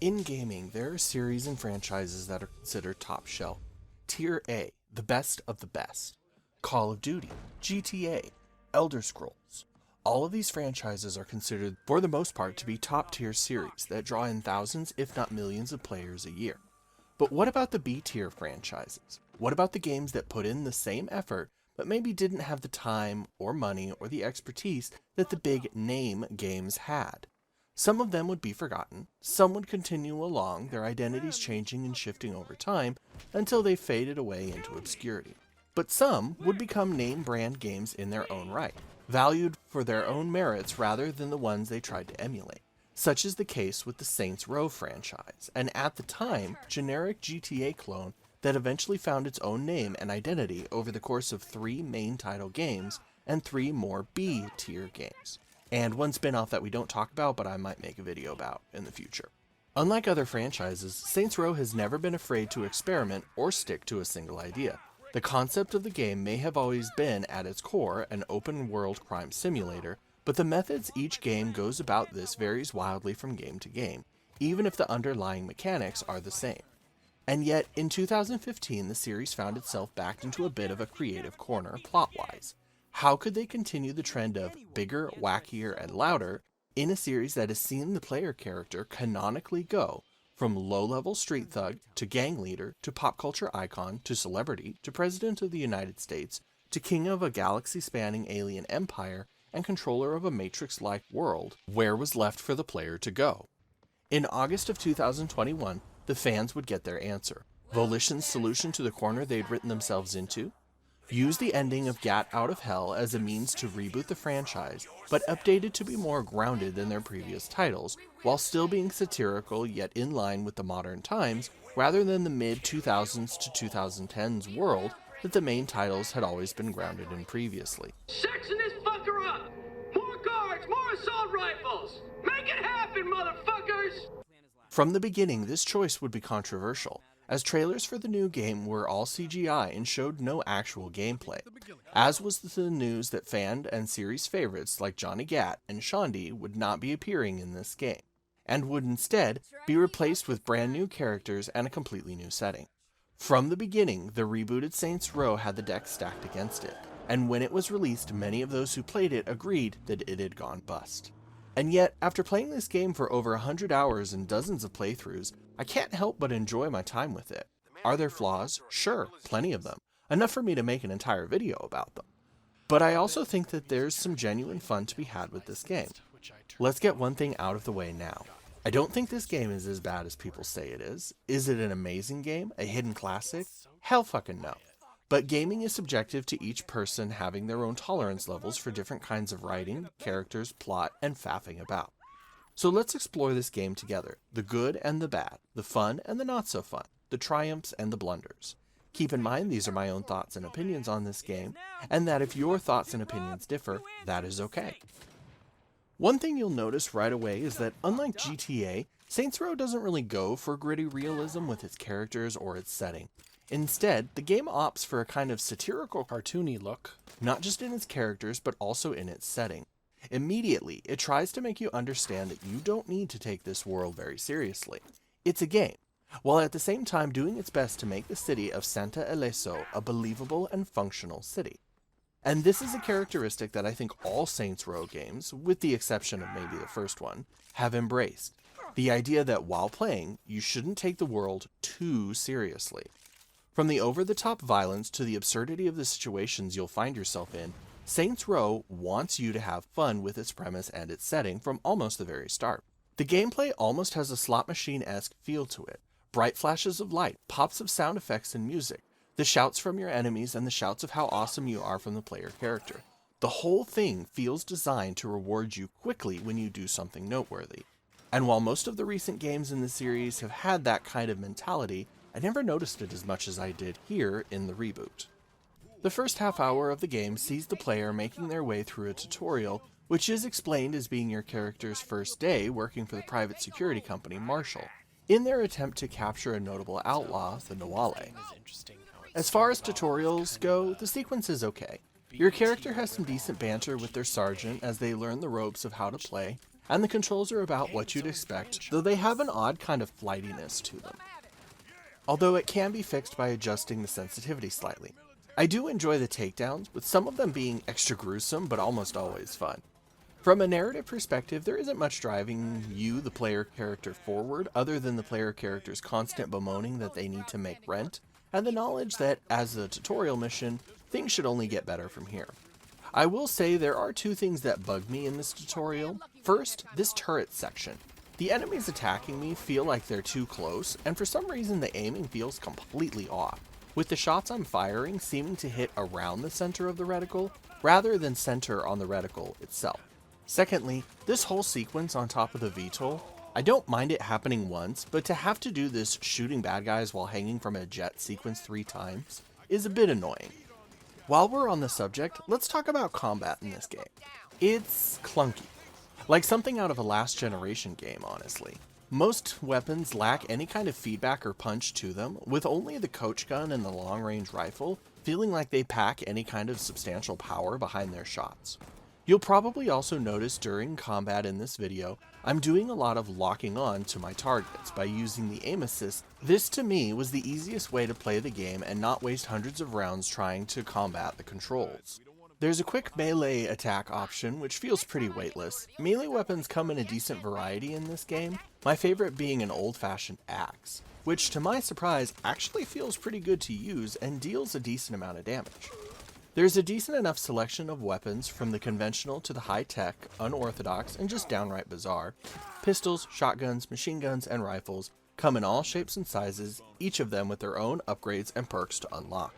In gaming, there are series and franchises that are considered top shelf. Tier A, the best of the best. Call of Duty, GTA, Elder Scrolls. All of these franchises are considered, for the most part, to be top-tier series that draw in thousands, if not millions, of players a year. But what about the B-tier franchises? What about the games that put in the same effort, but maybe didn't have the time, or money, or the expertise that the big name games had? Some of them would be forgotten, some would continue along, their identities changing and shifting over time until they faded away into obscurity. But some would become name brand games in their own right, valued for their own merits rather than the ones they tried to emulate. Such is the case with the Saints Row franchise, and at the time, generic GTA clone that eventually found its own name and identity over the course of 3 main title games and 3 more B-tier games. And one spin-off that we don't talk about, but I might make a video about in the future. Unlike other franchises, Saints Row has never been afraid to experiment or stick to a single idea. The concept of the game may have always been, at its core, an open-world crime simulator, but the methods each game goes about this varies wildly from game to game, even if the underlying mechanics are the same. And yet, in 2015, the series found itself backed into a bit of a creative corner plot-wise. How could they continue the trend of bigger, wackier, and louder in a series that has seen the player character canonically go from low-level street thug to gang leader to pop culture icon to celebrity to president of the United States to king of a galaxy-spanning alien empire and controller of a Matrix-like world? Where was left for the player to go? In August of 2021, the fans would get their answer. Volition's solution to the corner they'd written themselves into? Use the ending of Gat Out of Hell as a means to reboot the franchise, but updated to be more grounded than their previous titles, while still being satirical yet in line with the modern times, rather than the mid-2000s to 2010s world that the main titles had always been grounded in previously. Section this fucker up! More guards, more assault rifles! Make it happen, motherfuckers! From the beginning, this choice would be controversial, as trailers for the new game were all CGI and showed no actual gameplay, as was the news that fan and series favorites like Johnny Gat and Shondi would not be appearing in this game, and would instead be replaced with brand new characters and a completely new setting. From the beginning, the rebooted Saints Row had the deck stacked against it, and when it was released, many of those who played it agreed that it had gone bust. And yet, after playing this game for over 100 hours and dozens of playthroughs, I can't help but enjoy my time with it. Are there flaws? Sure, plenty of them. Enough for me to make an entire video about them. But I also think that there's some genuine fun to be had with this game. Let's get one thing out of the way now. I don't think this game is as bad as people say it is. Is it an amazing game? A hidden classic? Hell fucking no. But gaming is subjective to each person having their own tolerance levels for different kinds of writing, characters, plot, and faffing about. So let's explore this game together, the good and the bad, the fun and the not so fun, the triumphs and the blunders. Keep in mind these are my own thoughts and opinions on this game, and that if your thoughts and opinions differ, that is okay. One thing you'll notice right away is that unlike GTA, Saints Row doesn't really go for gritty realism with its characters or its setting. Instead, the game opts for a kind of satirical, cartoony look, not just in its characters, but also in its setting. Immediately, it tries to make you understand that you don't need to take this world very seriously. It's a game, while at the same time doing its best to make the city of Santa Eleso a believable and functional city. And this is a characteristic that I think all Saints Row games, with the exception of maybe the first one, have embraced. The idea that while playing, you shouldn't take the world too seriously. From the over-the-top violence to the absurdity of the situations you'll find yourself in, Saints Row wants you to have fun with its premise and its setting from almost the very start. The gameplay almost has a slot machine-esque feel to it. Bright flashes of light, pops of sound effects and music, the shouts from your enemies and the shouts of how awesome you are from the player character. The whole thing feels designed to reward you quickly when you do something noteworthy. And while most of the recent games in the series have had that kind of mentality, I never noticed it as much as I did here in the reboot. The first half hour of the game sees the player making their way through a tutorial, which is explained as being your character's first day working for the private security company Marshall, in their attempt to capture a notable outlaw, the Nawale. As far as tutorials go, the sequence is okay. Your character has some decent banter with their sergeant as they learn the ropes of how to play, and the controls are about what you'd expect, though they have an odd kind of flightiness to them. Although it can be fixed by adjusting the sensitivity slightly. I do enjoy the takedowns, with some of them being extra gruesome but almost always fun. From a narrative perspective, there isn't much driving you, the player character, forward other than the player character's constant bemoaning that they need to make rent, and the knowledge that, as a tutorial mission, things should only get better from here. I will say there are two things that bug me in this tutorial. First, this turret section. The enemies attacking me feel like they're too close, and for some reason the aiming feels completely off, with the shots I'm firing seeming to hit around the center of the reticle, rather than center on the reticle itself. Secondly, this whole sequence on top of the VTOL, I don't mind it happening once, but to have to do this shooting bad guys while hanging from a jet sequence 3 times is a bit annoying. While we're on the subject, let's talk about combat in this game. It's clunky. Like something out of a last generation game, honestly. Most weapons lack any kind of feedback or punch to them, with only the coach gun and the long range rifle feeling like they pack any kind of substantial power behind their shots. You'll probably also notice during combat in this video, I'm doing a lot of locking on to my targets by using the aim assist. This to me was the easiest way to play the game and not waste hundreds of rounds trying to combat the controls. There's a quick melee attack option, which feels pretty weightless. Melee weapons come in a decent variety in this game, my favorite being an old-fashioned axe, which to my surprise actually feels pretty good to use and deals a decent amount of damage. There's a decent enough selection of weapons from the conventional to the high-tech, unorthodox, and just downright bizarre. Pistols, shotguns, machine guns, and rifles come in all shapes and sizes, each of them with their own upgrades and perks to unlock.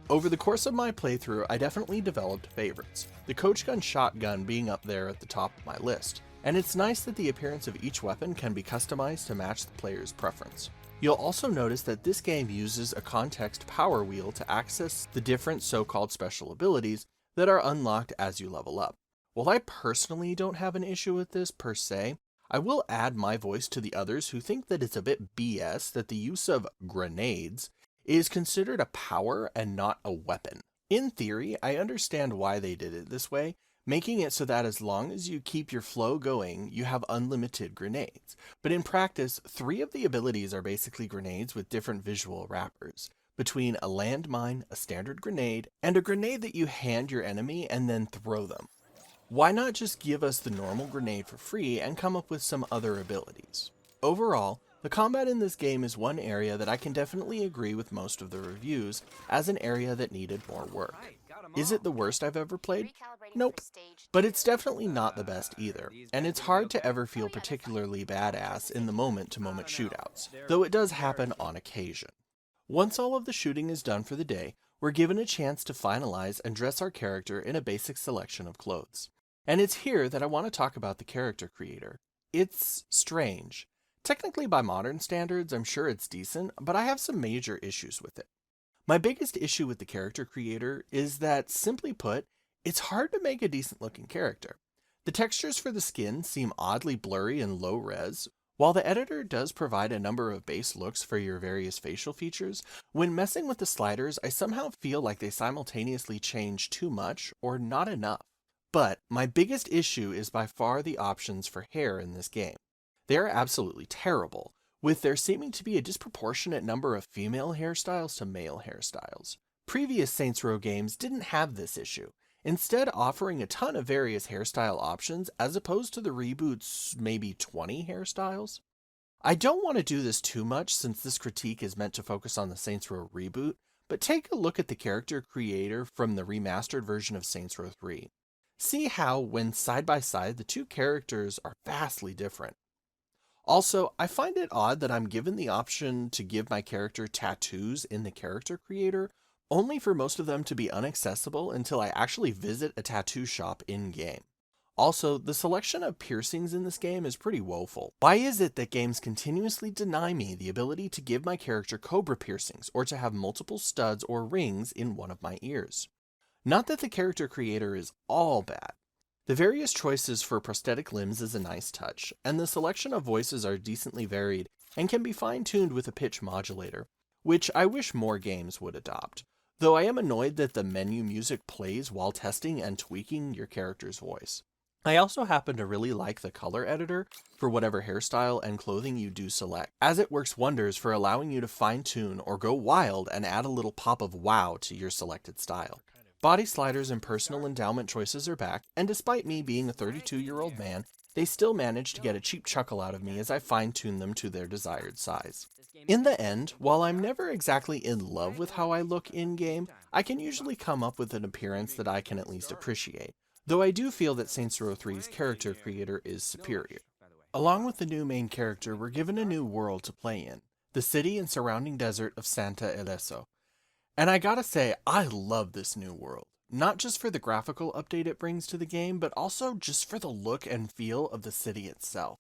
Over the course of my playthrough, I definitely developed favorites, the coach gun shotgun being up there at the top of my list, and it's nice that the appearance of each weapon can be customized to match the player's preference. You'll also notice that this game uses a context power wheel to access the different so-called special abilities that are unlocked as you level up. While I personally don't have an issue with this per se, I will add my voice to the others who think that it's a bit BS that the use of grenades is considered a power and not a weapon. In theory, I understand why they did it this way, making it so that as long as you keep your flow going, you have unlimited grenades. But in practice, 3 of the abilities are basically grenades with different visual wrappers, between a landmine, a standard grenade, and a grenade that you hand your enemy and then throw them. Why not just give us the normal grenade for free and come up with some other abilities? Overall, the combat in this game is one area that I can definitely agree with most of the reviews as an area that needed more work. Is it the worst I've ever played? Nope. But it's definitely not the best either, and it's hard to ever feel particularly badass in the moment-to-moment shootouts, though it does happen on occasion. Once all of the shooting is done for the day, we're given a chance to finalize and dress our character in a basic selection of clothes. And it's here that I want to talk about the character creator. It's strange. Technically, by modern standards, I'm sure it's decent, but I have some major issues with it. My biggest issue with the character creator is that, simply put, it's hard to make a decent looking character. The textures for the skin seem oddly blurry and low res. While the editor does provide a number of base looks for your various facial features, when messing with the sliders, I somehow feel like they simultaneously change too much or not enough. But my biggest issue is by far the options for hair in this game. They are absolutely terrible, with there seeming to be a disproportionate number of female hairstyles to male hairstyles. Previous Saints Row games didn't have this issue, instead offering a ton of various hairstyle options as opposed to the reboot's maybe 20 hairstyles. I don't want to do this too much since this critique is meant to focus on the Saints Row reboot, but take a look at the character creator from the remastered version of Saints Row 3. See how, when side by side, the two characters are vastly different. Also, I find it odd that I'm given the option to give my character tattoos in the character creator, only for most of them to be inaccessible until I actually visit a tattoo shop in-game. Also, the selection of piercings in this game is pretty woeful. Why is it that games continuously deny me the ability to give my character cobra piercings or to have multiple studs or rings in one of my ears? Not that the character creator is all bad. The various choices for prosthetic limbs is a nice touch, and the selection of voices are decently varied and can be fine-tuned with a pitch modulator, which I wish more games would adopt, though I am annoyed that the menu music plays while testing and tweaking your character's voice. I also happen to really like the color editor for whatever hairstyle and clothing you do select, as it works wonders for allowing you to fine-tune or go wild and add a little pop of wow to your selected style. Body sliders and personal endowment choices are back, and despite me being a 32-year-old man, they still manage to get a cheap chuckle out of me as I fine-tune them to their desired size. In the end, while I'm never exactly in love with how I look in-game, I can usually come up with an appearance that I can at least appreciate, though I do feel that Saints Row 3's character creator is superior. Along with the new main character, we're given a new world to play in, the city and surrounding desert of Santa Eleso. And I gotta say, I love this new world. Not just for the graphical update it brings to the game, but also just for the look and feel of the city itself.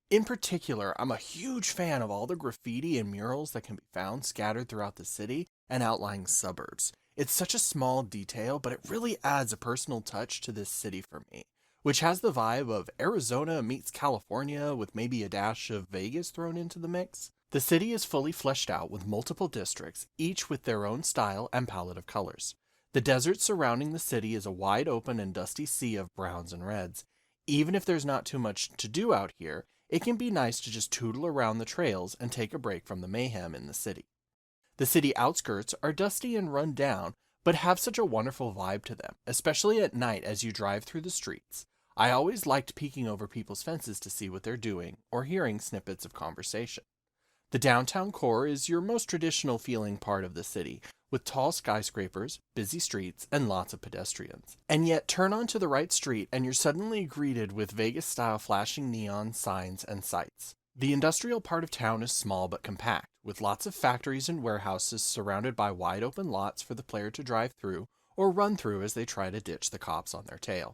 In particular, I'm a huge fan of all the graffiti and murals that can be found scattered throughout the city and outlying suburbs. It's such a small detail, but it really adds a personal touch to this city for me, which has the vibe of Arizona meets California with maybe a dash of Vegas thrown into the mix. The city is fully fleshed out with multiple districts, each with their own style and palette of colors. The desert surrounding the city is a wide open and dusty sea of browns and reds. Even if there's not too much to do out here, it can be nice to just tootle around the trails and take a break from the mayhem in the city. The city outskirts are dusty and run down, but have such a wonderful vibe to them, especially at night as you drive through the streets. I always liked peeking over people's fences to see what they're doing, or hearing snippets of conversation. The downtown core is your most traditional feeling part of the city, with tall skyscrapers, busy streets, and lots of pedestrians. And yet, turn onto the right street and you're suddenly greeted with Vegas-style flashing neon signs and sights. The industrial part of town is small but compact, with lots of factories and warehouses surrounded by wide open lots for the player to drive through or run through as they try to ditch the cops on their tail.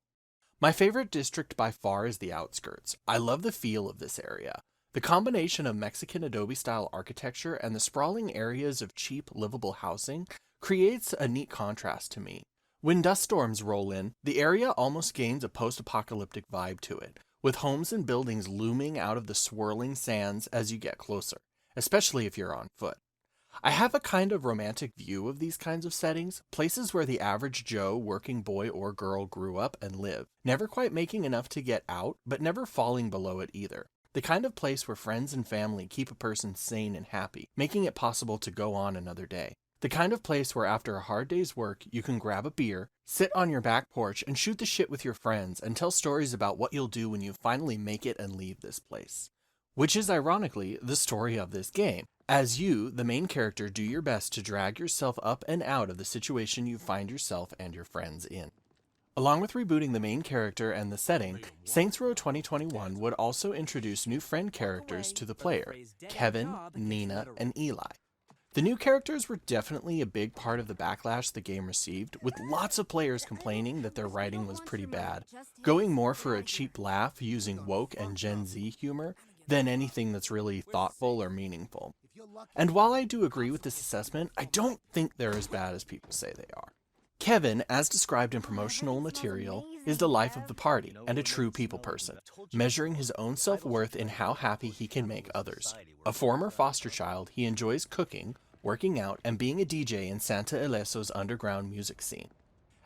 My favorite district by far is the outskirts. I love the feel of this area. The combination of Mexican Adobe-style architecture and the sprawling areas of cheap, livable housing creates a neat contrast to me. When dust storms roll in, the area almost gains a post-apocalyptic vibe to it, with homes and buildings looming out of the swirling sands as you get closer, especially if you're on foot. I have a kind of romantic view of these kinds of settings, places where the average Joe, working boy or girl grew up and lived, never quite making enough to get out, but never falling below it either. The kind of place where friends and family keep a person sane and happy, making it possible to go on another day. The kind of place where after a hard day's work, you can grab a beer, sit on your back porch, and shoot the shit with your friends and tell stories about what you'll do when you finally make it and leave this place. Which is ironically the story of this game, as you, the main character, do your best to drag yourself up and out of the situation you find yourself and your friends in. Along with rebooting the main character and the setting, Saints Row 2021 would also introduce new friend characters to the player, Kevin, Nina, and Eli. The new characters were definitely a big part of the backlash the game received, with lots of players complaining that their writing was pretty bad, going more for a cheap laugh using woke and Gen Z humor than anything that's really thoughtful or meaningful. And while I do agree with this assessment, I don't think they're as bad as people say they are. Kevin, as described in promotional material, is the life of the party and a true people person, measuring his own self-worth in how happy he can make others. A former foster child, he enjoys cooking, working out, and being a DJ in Santa Eleso's underground music scene.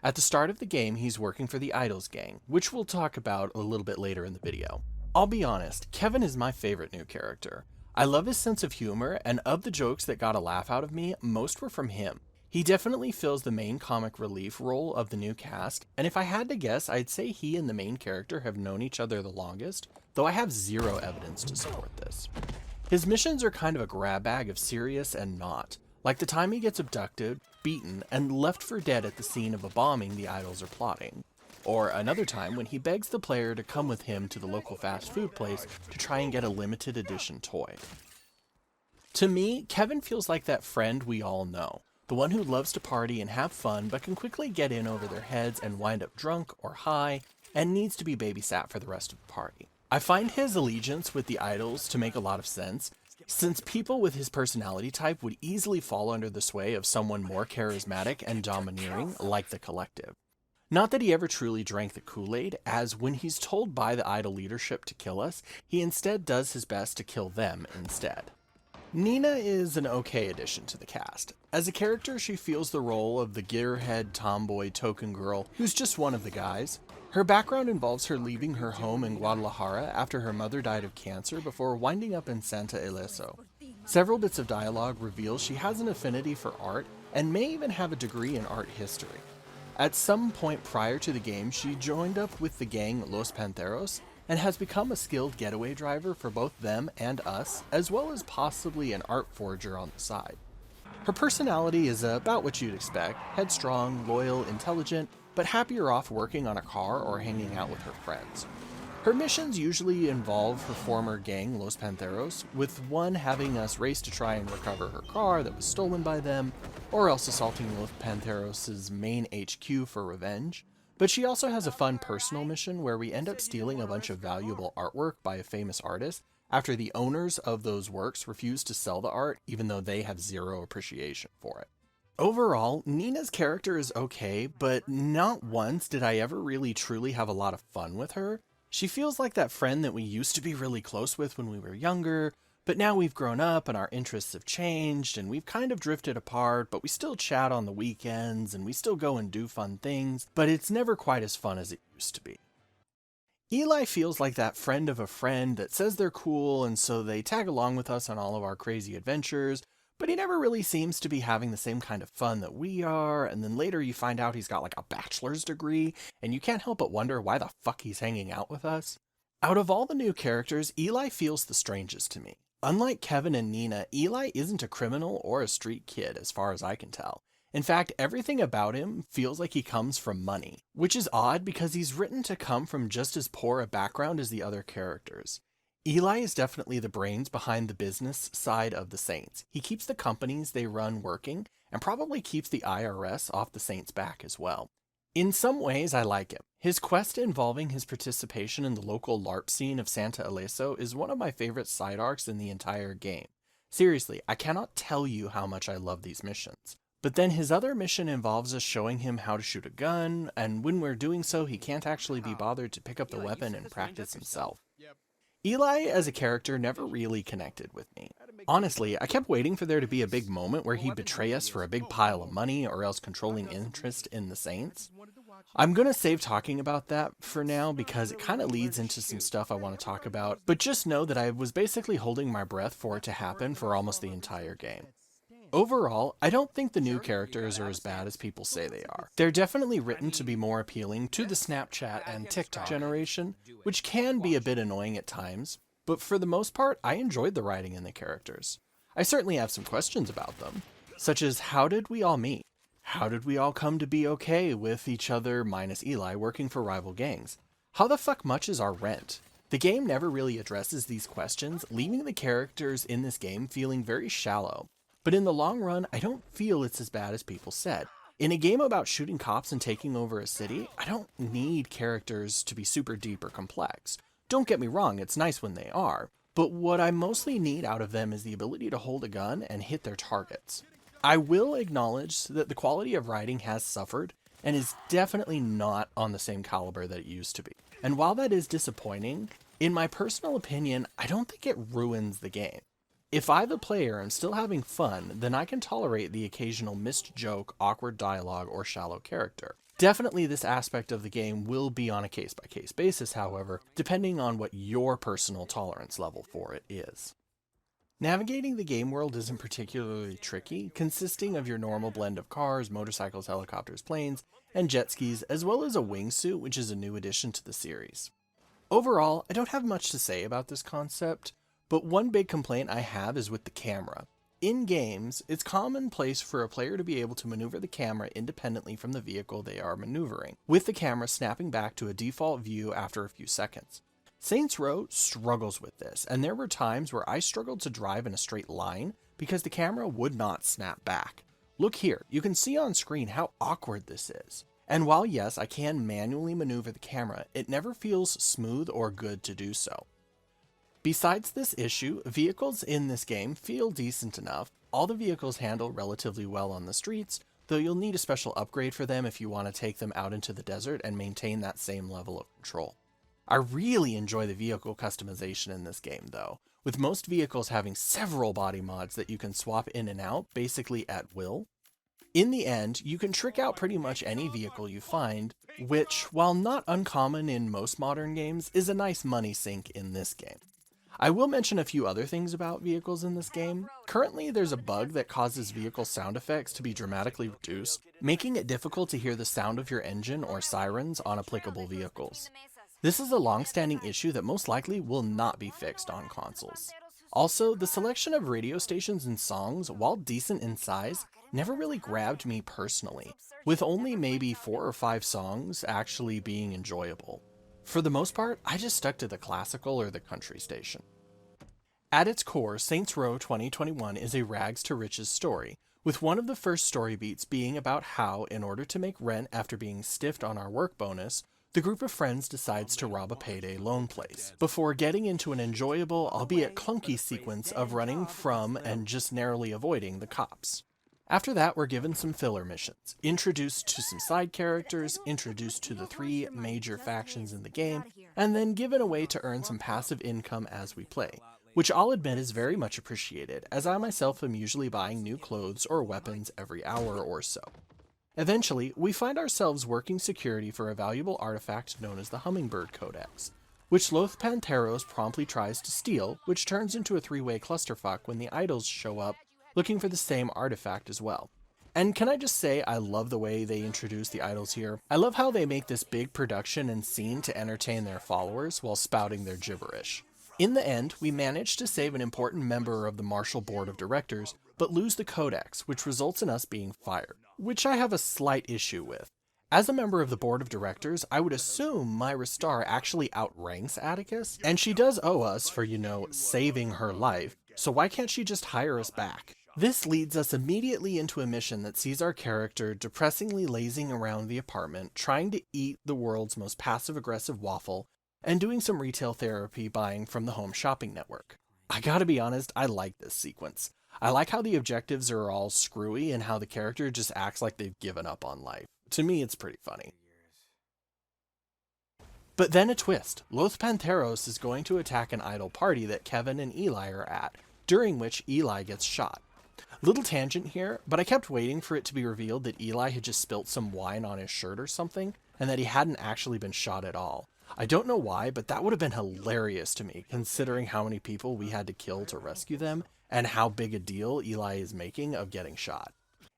At the start of the game, he's working for the Idols gang, which we'll talk about a little bit later in the video. I'll be honest, Kevin is my favorite new character. I love his sense of humor, and of the jokes that got a laugh out of me, most were from him. He definitely fills the main comic relief role of the new cast, and if I had to guess, I'd say he and the main character have known each other the longest, though I have zero evidence to support this. His missions are kind of a grab bag of serious and not, like the time he gets abducted, beaten, and left for dead at the scene of a bombing the Idols are plotting. Or another time when he begs the player to come with him to the local fast food place to try and get a limited edition toy. To me, Kevin feels like that friend we all know. The one who loves to party and have fun but can quickly get in over their heads and wind up drunk or high and needs to be babysat for the rest of the party. I find his allegiance with the Idols to make a lot of sense, since people with his personality type would easily fall under the sway of someone more charismatic and domineering like the Collective. Not that he ever truly drank the Kool-Aid, as when he's told by the Idol leadership to kill us, he instead does his best to kill them instead. Nina is an okay addition to the cast. As a character, she feels the role of the gearhead tomboy token girl who's just one of the guys. Her background involves her leaving her home in Guadalajara after her mother died of cancer before winding up in Santa Ileso. Several bits of dialogue reveal she has an affinity for art and may even have a degree in art history. At some point prior to the game, she joined up with the gang Los Panteros and has become a skilled getaway driver for both them and us, as well as possibly an art forger on the side. Her personality is about what you'd expect: headstrong, loyal, intelligent, but happier off working on a car or hanging out with her friends. Her missions usually involve her former gang, Los Panteros, with one having us race to try and recover her car that was stolen by them, or else assaulting Los Panteros' main HQ for revenge. But she also has a fun personal mission where we end up stealing a bunch of valuable artwork by a famous artist after the owners of those works refuse to sell the art even though they have zero appreciation for it. Overall, Nina's character is okay, but not once did I ever really truly have a lot of fun with her. She feels like that friend that we used to be really close with when we were younger, but now we've grown up and our interests have changed and we've kind of drifted apart, but we still chat on the weekends and we still go and do fun things, but it's never quite as fun as it used to be. Eli feels like that friend of a friend that says they're cool and so they tag along with us on all of our crazy adventures, but he never really seems to be having the same kind of fun that we are, and then later you find out he's got like a bachelor's degree, and you can't help but wonder why the fuck he's hanging out with us. Out of all the new characters, Eli feels the strangest to me. Unlike Kevin and Nina, Eli isn't a criminal or a street kid as far as I can tell. In fact, everything about him feels like he comes from money, which is odd because he's written to come from just as poor a background as the other characters. Eli is definitely the brains behind the business side of the Saints. He keeps the companies they run working and probably keeps the IRS off the Saints' back as well. In some ways, I like him. His quest involving his participation in the local LARP scene of Santa Ileso is one of my favorite side arcs in the entire game. Seriously, I cannot tell you how much I love these missions. But then his other mission involves us showing him how to shoot a gun, and when we're doing so, he can't actually be bothered to pick up the weapon and practice himself. Eli as a character never really connected with me. Honestly, I kept waiting for there to be a big moment where he'd betray us for a big pile of money or else controlling interest in the Saints. I'm gonna save talking about that for now because it kind of leads into some stuff I want to talk about, but just know that I was basically holding my breath for it to happen for almost the entire game. Overall, I don't think the new characters are as bad as people say they are. They're definitely written to be more appealing to the Snapchat and TikTok generation, which can be a bit annoying at times, but for the most part, I enjoyed the writing in the characters. I certainly have some questions about them, such as how did we all meet? How did we all come to be okay with each other minus Eli working for rival gangs? How the fuck much is our rent? The game never really addresses these questions, leaving the characters in this game feeling very shallow. But in the long run, I don't feel it's as bad as people said. In a game about shooting cops and taking over a city, I don't need characters to be super deep or complex. Don't get me wrong, it's nice when they are. But what I mostly need out of them is the ability to hold a gun and hit their targets. I will acknowledge that the quality of writing has suffered and is definitely not on the same caliber that it used to be. And while that is disappointing, in my personal opinion, I don't think it ruins the game. If I, the player, am still having fun, then I can tolerate the occasional missed joke, awkward dialogue, or shallow character. Definitely this aspect of the game will be on a case-by-case basis, however, depending on what your personal tolerance level for it is. Navigating the game world isn't particularly tricky, consisting of your normal blend of cars, motorcycles, helicopters, planes, and jet skis, as well as a wingsuit, which is a new addition to the series. Overall, I don't have much to say about this concept, but one big complaint I have is with the camera. In games, it's commonplace for a player to be able to maneuver the camera independently from the vehicle they are maneuvering, with the camera snapping back to a default view after a few seconds. Saints Row struggles with this, and there were times where I struggled to drive in a straight line because the camera would not snap back. Look here, you can see on screen how awkward this is. And while yes, I can manually maneuver the camera, it never feels smooth or good to do so. Besides this issue, vehicles in this game feel decent enough. All the vehicles handle relatively well on the streets, though you'll need a special upgrade for them if you want to take them out into the desert and maintain that same level of control. I really enjoy the vehicle customization in this game though. with most vehicles having several body mods that you can swap in and out, basically at will. In the end, you can trick out pretty much any vehicle you find, which, while not uncommon in most modern games, is a nice money sink in this game. I will mention a few other things about vehicles in this game. Currently, there's a bug that causes vehicle sound effects to be dramatically reduced, making it difficult to hear the sound of your engine or sirens on applicable vehicles. This is a long-standing issue that most likely will not be fixed on consoles. Also, the selection of radio stations and songs, while decent in size, never really grabbed me personally, with only maybe 4 or 5 songs actually being enjoyable. For the most part, I just stuck to the classical or the country station. At its core, Saints Row 2021 is a rags to riches story, with one of the first story beats being about how, in order to make rent after being stiffed on our work bonus, the group of friends decides to rob a payday loan place, before getting into an enjoyable, albeit clunky sequence of running from and just narrowly avoiding the cops. After that, we're given some filler missions, introduced to some side characters, introduced to the 3 major factions in the game, and then given a way to earn some passive income as we play, which I'll admit is very much appreciated, as I myself am usually buying new clothes or weapons every hour or so. Eventually, we find ourselves working security for a valuable artifact known as the Hummingbird Codex, which Loth Panteros promptly tries to steal, which turns into a 3-way clusterfuck when the idols show up looking for the same artifact as well. And can I just say, I love the way they introduce the idols here. I love how they make this big production and scene to entertain their followers while spouting their gibberish. In the end, we manage to save an important member of the Marshall Board of Directors, but lose the Codex, which results in us being fired, which I have a slight issue with. As a member of the Board of Directors, I would assume Myra Starr actually outranks Atticus, and she does owe us for, saving her life, so why can't she just hire us back? This leads us immediately into a mission that sees our character depressingly lazing around the apartment, trying to eat the world's most passive-aggressive waffle, and doing some retail therapy buying from the Home Shopping Network. I gotta be honest, I like this sequence. I like how the objectives are all screwy and how the character just acts like they've given up on life. To me, it's pretty funny. But then a twist. Loth Panteros is going to attack an idol party that Kevin and Eli are at, during which Eli gets shot. Little tangent here, but I kept waiting for it to be revealed that Eli had just spilt some wine on his shirt or something, and that he hadn't actually been shot at all. I don't know why, but that would have been hilarious to me, considering how many people we had to kill to rescue them, and how big a deal Eli is making of getting shot.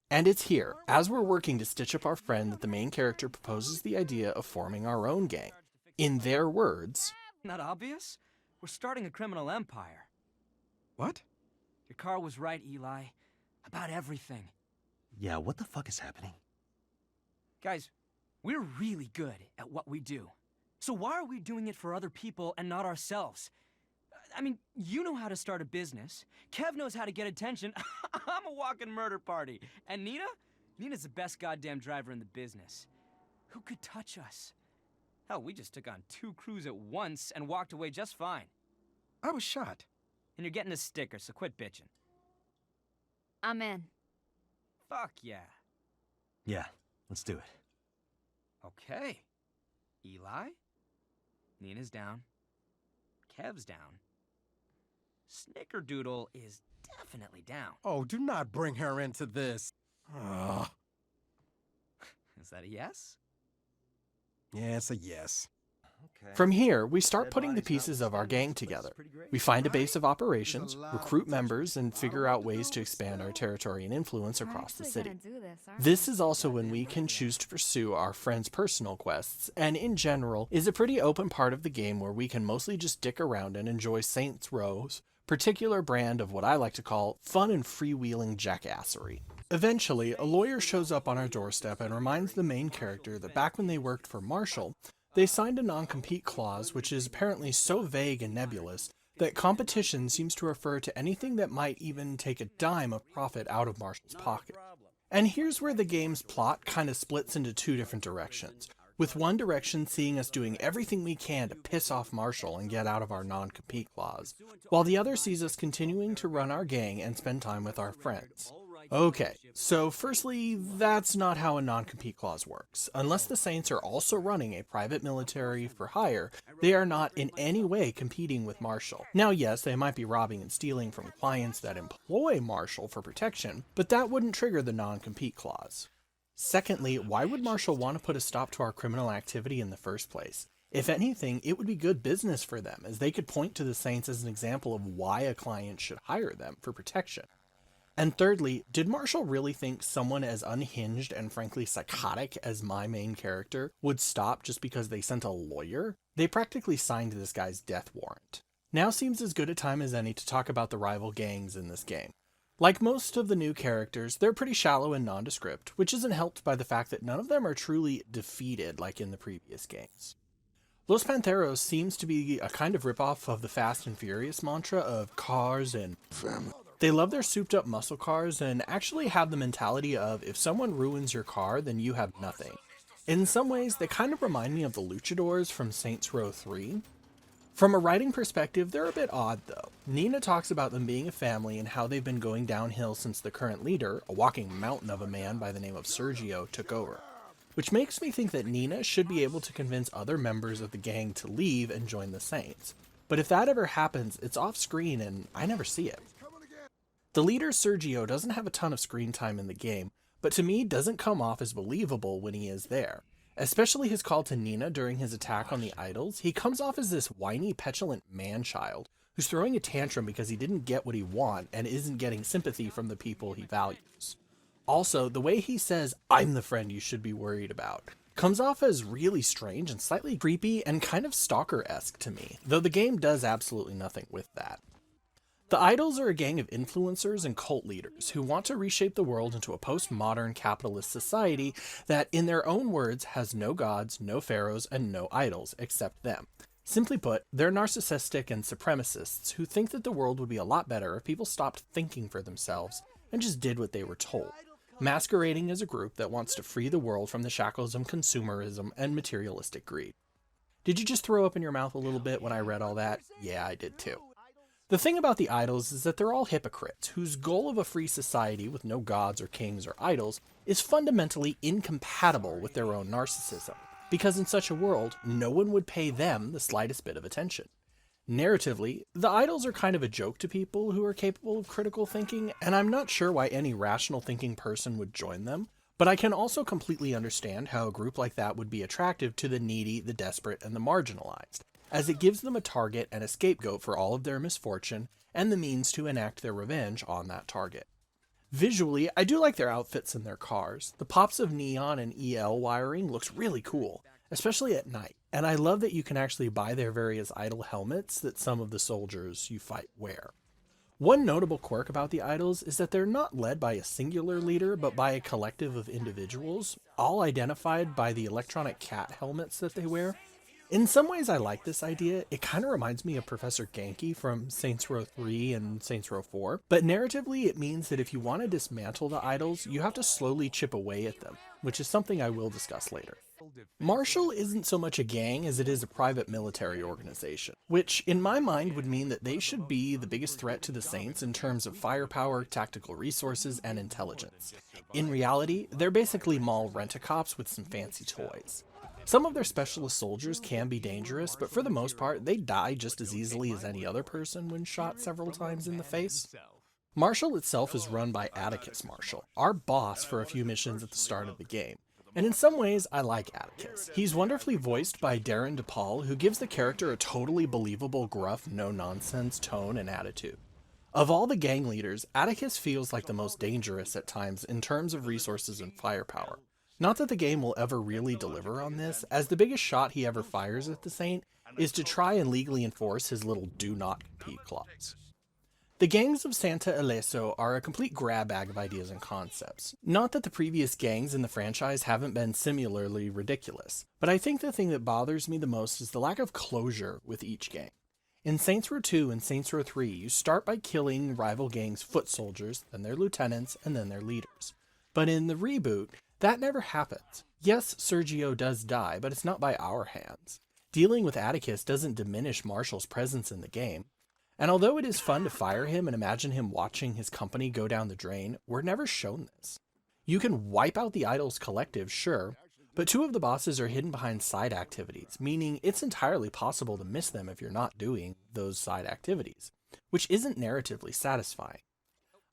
And it's here, as we're working to stitch up our friend, that the main character proposes the idea of forming our own gang. In their words, "Not obvious? We're starting a criminal empire." What? Your car was right, Eli. About everything. Yeah, what the fuck is happening? Guys, we're really good at what we do. So why are we doing it for other people and not ourselves? I mean, you know how to start a business. Kev knows how to get attention. I'm a walking murder party. And Nina? Nina's the best goddamn driver in the business. Who could touch us? Hell, we just took on 2 crews at once and walked away just fine. I was shot. And you're getting a sticker, so quit bitching. I'm in. Fuck yeah. Yeah, let's do it. Okay. Eli? Nina's down. Kev's down. Snickerdoodle is definitely down. Oh, do not bring her into this. Ugh. Is that a yes? Yeah, it's a yes. From here, we start putting the pieces of our gang together. We find a base of operations, recruit members, and figure out ways to expand our territory and influence across the city. This is also when we can choose to pursue our friends' personal quests, and in general, is a pretty open part of the game where we can mostly just dick around and enjoy Saints Row's particular brand of what I like to call fun and freewheeling jackassery. Eventually, a lawyer shows up on our doorstep and reminds the main character that back when they worked for Marshall, they signed a non-compete clause which is apparently so vague and nebulous that competition seems to refer to anything that might even take a dime of profit out of Marshall's pocket. And here's where the game's plot kind of splits into 2 different directions, with one direction seeing us doing everything we can to piss off Marshall and get out of our non-compete clause, while the other sees us continuing to run our gang and spend time with our friends. Okay, so firstly, that's not how a non-compete clause works. Unless the Saints are also running a private military for hire, they are not in any way competing with Marshall. Now yes, they might be robbing and stealing from clients that employ Marshall for protection, but that wouldn't trigger the non-compete clause. Secondly, why would Marshall want to put a stop to our criminal activity in the first place? If anything, it would be good business for them, as they could point to the Saints as an example of why a client should hire them for protection. And thirdly, did Marshall really think someone as unhinged and frankly psychotic as my main character would stop just because they sent a lawyer? They practically signed this guy's death warrant. Now seems as good a time as any to talk about the rival gangs in this game. Like most of the new characters, they're pretty shallow and nondescript, which isn't helped by the fact that none of them are truly defeated like in the previous games. Los Panteros seems to be a kind of ripoff of the Fast and Furious mantra of cars and family. They love their souped up muscle cars and actually have the mentality of if someone ruins your car, then you have nothing. In some ways, they kind of remind me of the luchadors from Saints Row 3. From a writing perspective, they're a bit odd though. Nina talks about them being a family and how they've been going downhill since the current leader, a walking mountain of a man by the name of Sergio, took over. Which makes me think that Nina should be able to convince other members of the gang to leave and join the Saints. But if that ever happens, it's off screen and I never see it. The leader Sergio doesn't have a ton of screen time in the game, but to me doesn't come off as believable when he is there. Especially his call to Nina during his attack on the idols, he comes off as this whiny, petulant man-child who's throwing a tantrum because he didn't get what he wants and isn't getting sympathy from the people he values. Also, the way he says, "I'm the friend you should be worried about," comes off as really strange and slightly creepy and kind of stalker-esque to me, though the game does absolutely nothing with that. The Idols are a gang of influencers and cult leaders who want to reshape the world into a postmodern capitalist society that, in their own words, has no gods, no pharaohs, and no idols except them. Simply put, they're narcissistic and supremacists who think that the world would be a lot better if people stopped thinking for themselves and just did what they were told, masquerading as a group that wants to free the world from the shackles of consumerism and materialistic greed. Did you just throw up in your mouth a little bit when I read all that? Yeah, I did too. The thing about the idols is that they're all hypocrites, whose goal of a free society with no gods or kings or idols is fundamentally incompatible with their own narcissism, because in such a world, no one would pay them the slightest bit of attention. Narratively, the idols are kind of a joke to people who are capable of critical thinking, and I'm not sure why any rational thinking person would join them, but I can also completely understand how a group like that would be attractive to the needy, the desperate, and the marginalized, as it gives them a target and a scapegoat for all of their misfortune, and the means to enact their revenge on that target. Visually, I do like their outfits and their cars. The pops of neon and EL wiring looks really cool, especially at night, and I love that you can actually buy their various idol helmets that some of the soldiers you fight wear. One notable quirk about the idols is that they're not led by a singular leader, but by a collective of individuals, all identified by the electronic cat helmets that they wear. In some ways I like this idea. It kind of reminds me of Professor Genki from Saints Row 3 and Saints Row 4, but narratively it means that if you want to dismantle the idols, you have to slowly chip away at them, which is something I will discuss later. Marshall isn't so much a gang as it is a private military organization, which in my mind would mean that they should be the biggest threat to the Saints in terms of firepower, tactical resources, and intelligence. In reality, they're basically mall rent-a-cops with some fancy toys. Some of their specialist soldiers can be dangerous, but for the most part, they die just as easily as any other person when shot several times in the face. Marshall itself is run by Atticus Marshall, our boss for a few missions at the start of the game. And in some ways, I like Atticus. He's wonderfully voiced by Darren DePaul, who gives the character a totally believable, gruff, no-nonsense tone and attitude. Of all the gang leaders, Atticus feels like the most dangerous at times in terms of resources and firepower. Not that the game will ever really deliver on this, as the biggest shot he ever fires at the Saint is to try and legally enforce his little do not compete clause. The gangs of Santa Ileso are a complete grab bag of ideas and concepts. Not that the previous gangs in the franchise haven't been similarly ridiculous, but I think the thing that bothers me the most is the lack of closure with each gang. In Saints Row 2 and Saints Row 3, you start by killing rival gangs' foot soldiers, then their lieutenants, and then their leaders. But in the reboot, that never happens. Yes, Sergio does die, but it's not by our hands. Dealing with Atticus doesn't diminish Marshall's presence in the game. And although it is fun to fire him and imagine him watching his company go down the drain, we're never shown this. You can wipe out the Idols Collective, sure, but 2 of the bosses are hidden behind side activities, meaning it's entirely possible to miss them if you're not doing those side activities, which isn't narratively satisfying.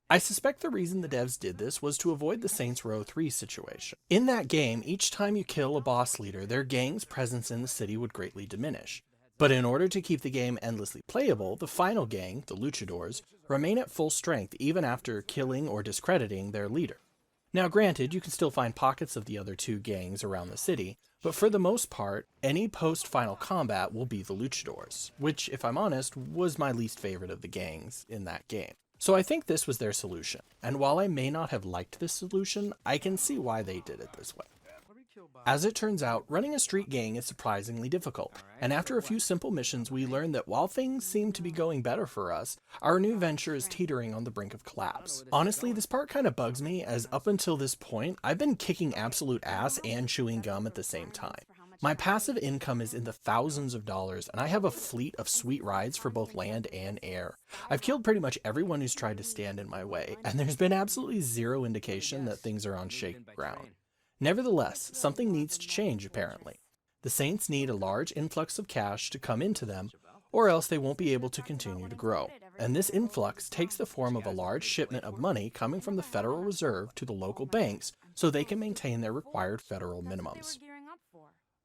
I suspect the reason the devs did this was to avoid the Saints Row 3 situation. In that game, each time you kill a boss leader, their gang's presence in the city would greatly diminish. But in order to keep the game endlessly playable, the final gang, the Luchadors, remain at full strength even after killing or discrediting their leader. Now granted, you can still find pockets of the other 2 gangs around the city, but for the most part, any post-final combat will be the Luchadors, which, if I'm honest, was my least favorite of the gangs in that game. So I think this was their solution, and while I may not have liked this solution, I can see why they did it this way. As it turns out, running a street gang is surprisingly difficult, and after a few simple missions we learn that while things seem to be going better for us, our new venture is teetering on the brink of collapse. Honestly, this part kind of bugs me, as up until this point, I've been kicking absolute ass and chewing gum at the same time. My passive income is in the thousands of dollars, and I have a fleet of sweet rides for both land and air. I've killed pretty much everyone who's tried to stand in my way, and there's been absolutely zero indication that things are on shaky ground. Nevertheless, something needs to change apparently. The Saints need a large influx of cash to come into them, or else they won't be able to continue to grow. And this influx takes the form of a large shipment of money coming from the Federal Reserve to the local banks so they can maintain their required federal minimums.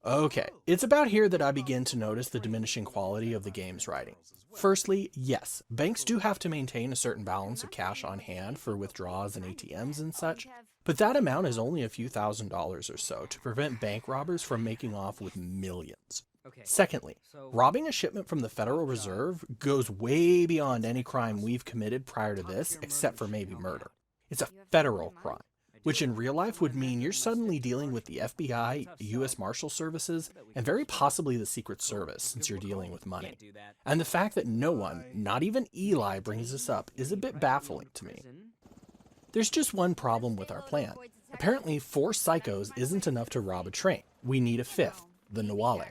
Okay, it's about here that I begin to notice the diminishing quality of the game's writing. Firstly, yes, banks do have to maintain a certain balance of cash on hand for withdrawals and ATMs and such, but that amount is only a few $1,000s or so to prevent bank robbers from making off with millions. Secondly, robbing a shipment from the Federal Reserve goes way beyond any crime we've committed prior to this, except for maybe murder. It's a federal crime, which in real life would mean you're suddenly dealing with the FBI, US Marshal Services, and very possibly the Secret Service since you're dealing with money. And the fact that no one, not even Eli, brings this up is a bit baffling to me. There's just one problem with our plan. Apparently 4 psychos isn't enough to rob a train. We need a 5th, the Nawale.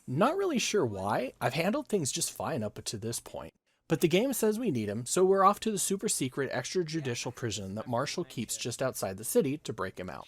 Not really sure why, I've handled things just fine up to this point. But the game says we need him, so we're off to the super secret extrajudicial prison that Marshall keeps just outside the city to break him out.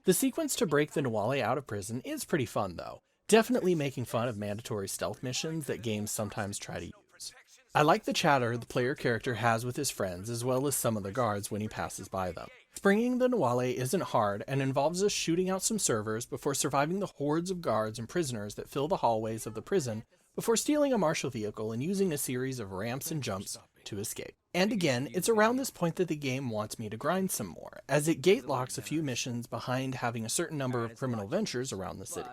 The sequence to break the Nawale out of prison is pretty fun though, definitely making fun of mandatory stealth missions that games sometimes try to use. I like the chatter the player character has with his friends as well as some of the guards when he passes by them. Springing the Nawale isn't hard and involves us shooting out some servers before surviving the hordes of guards and prisoners that fill the hallways of the prison before stealing a Marshal vehicle and using a series of ramps and jumps to escape. And again, it's around this point that the game wants me to grind some more, as it gate locks a few missions behind having a certain number of criminal ventures around the city.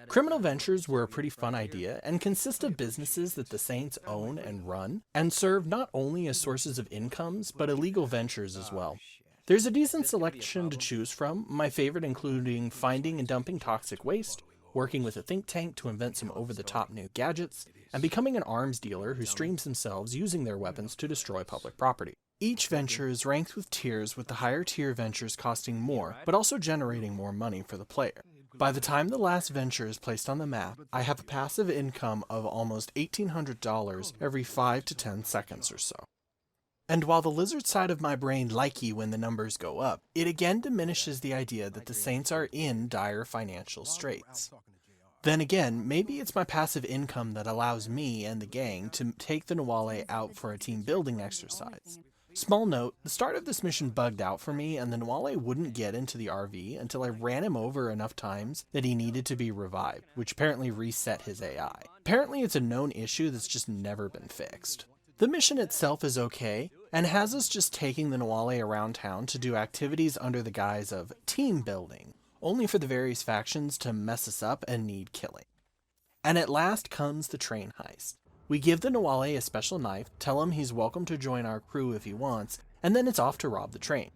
Criminal ventures were a pretty fun idea and consist of businesses that the Saints own and run, and serve not only as sources of incomes, but illegal ventures as well. There's a decent selection to choose from, my favorite including finding and dumping toxic waste, working with a think tank to invent some over-the-top new gadgets, and becoming an arms dealer who streams themselves using their weapons to destroy public property. Each venture is ranked with tiers, with the higher tier ventures costing more, but also generating more money for the player. By the time the last venture is placed on the map, I have a passive income of almost $1,800 every 5 to 10 seconds or so. And while the lizard side of my brain likey when the numbers go up, it again diminishes the idea that the Saints are in dire financial straits. Then again, maybe it's my passive income that allows me and the gang to take the Nawale out for a team building exercise. Small note, the start of this mission bugged out for me and the Nawale wouldn't get into the RV until I ran him over enough times that he needed to be revived, which apparently reset his AI. Apparently it's a known issue that's just never been fixed. The mission itself is okay, and has us just taking the Nawale around town to do activities under the guise of team building, only for the various factions to mess us up and need killing. And at last comes the train heist. We give the Nawale a special knife, tell him he's welcome to join our crew if he wants, and then it's off to rob the train.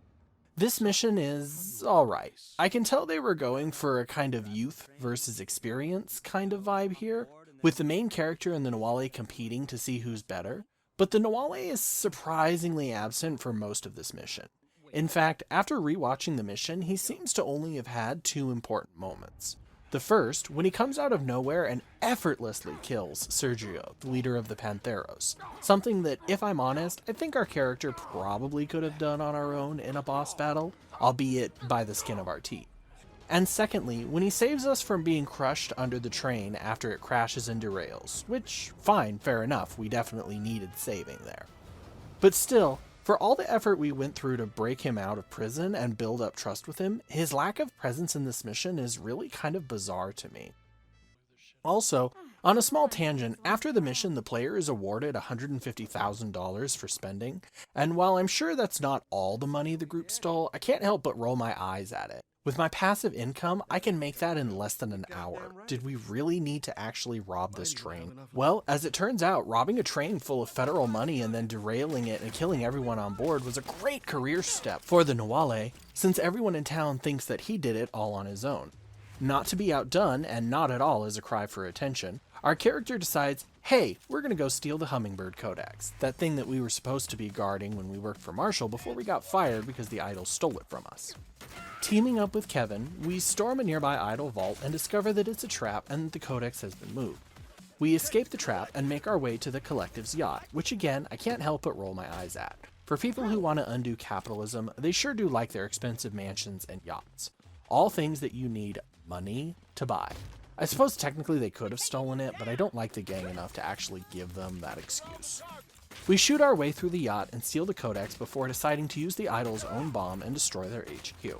This mission is alright. I can tell they were going for a kind of youth versus experience kind of vibe here, with the main character and the Nawale competing to see who's better. But the Nawale is surprisingly absent for most of this mission. In fact, after rewatching the mission, he seems to only have had 2 important moments. The first, when he comes out of nowhere and effortlessly kills Sergio, the leader of the Pantheros. Something that, if I'm honest, I think our character probably could have done on our own in a boss battle, albeit by the skin of our teeth. And secondly, when he saves us from being crushed under the train after it crashes into rails, which, fine, fair enough, we definitely needed saving there. But still, for all the effort we went through to break him out of prison and build up trust with him, his lack of presence in this mission is really kind of bizarre to me. Also, on a small tangent, after the mission the player is awarded $150,000 for spending, and while I'm sure that's not all the money the group stole, I can't help but roll my eyes at it. With my passive income, I can make that in less than an hour. Did we really need to actually rob this train? Well, as it turns out, robbing a train full of federal money and then derailing it and killing everyone on board was a great career step for the Nawale, since everyone in town thinks that he did it all on his own. Not to be outdone, and not at all as a cry for attention, our character decides, hey, we're gonna go steal the Hummingbird Codex, that thing that we were supposed to be guarding when we worked for Marshall before we got fired because the idols stole it from us. Teaming up with Kevin, we storm a nearby idol vault and discover that it's a trap and the codex has been moved. We escape the trap and make our way to the collective's yacht, which again, I can't help but roll my eyes at. For people who want to undo capitalism, they sure do like their expensive mansions and yachts. All things that you need money to buy. I suppose technically they could have stolen it, but I don't like the gang enough to actually give them that excuse. We shoot our way through the yacht and steal the codex before deciding to use the idol's own bomb and destroy their HQ.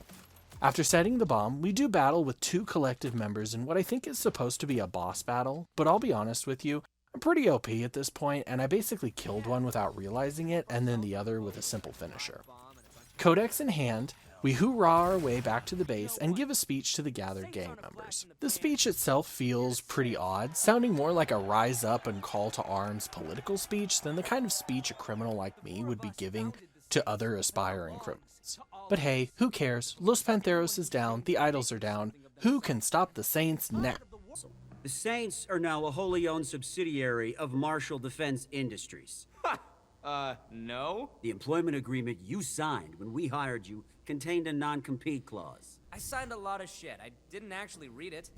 After setting the bomb, we do battle with two collective members in what I think is supposed to be a boss battle, but I'll be honest with you, I'm pretty OP at this point, and I basically killed one without realizing it, and then the other with a simple finisher. Codex in hand, we hoorah our way back to the base and give a speech to the gathered gang members. The speech itself feels pretty odd, sounding more like a rise up and call to arms political speech than the kind of speech a criminal like me would be giving to other aspiring criminals. But hey, who cares? Los Pantheros is down, the idols are down. Who can stop the Saints now? The Saints are now a wholly owned subsidiary of Marshall Defense Industries. No? The employment agreement you signed when we hired you contained a non-compete clause. I signed a lot of shit. I didn't actually read it.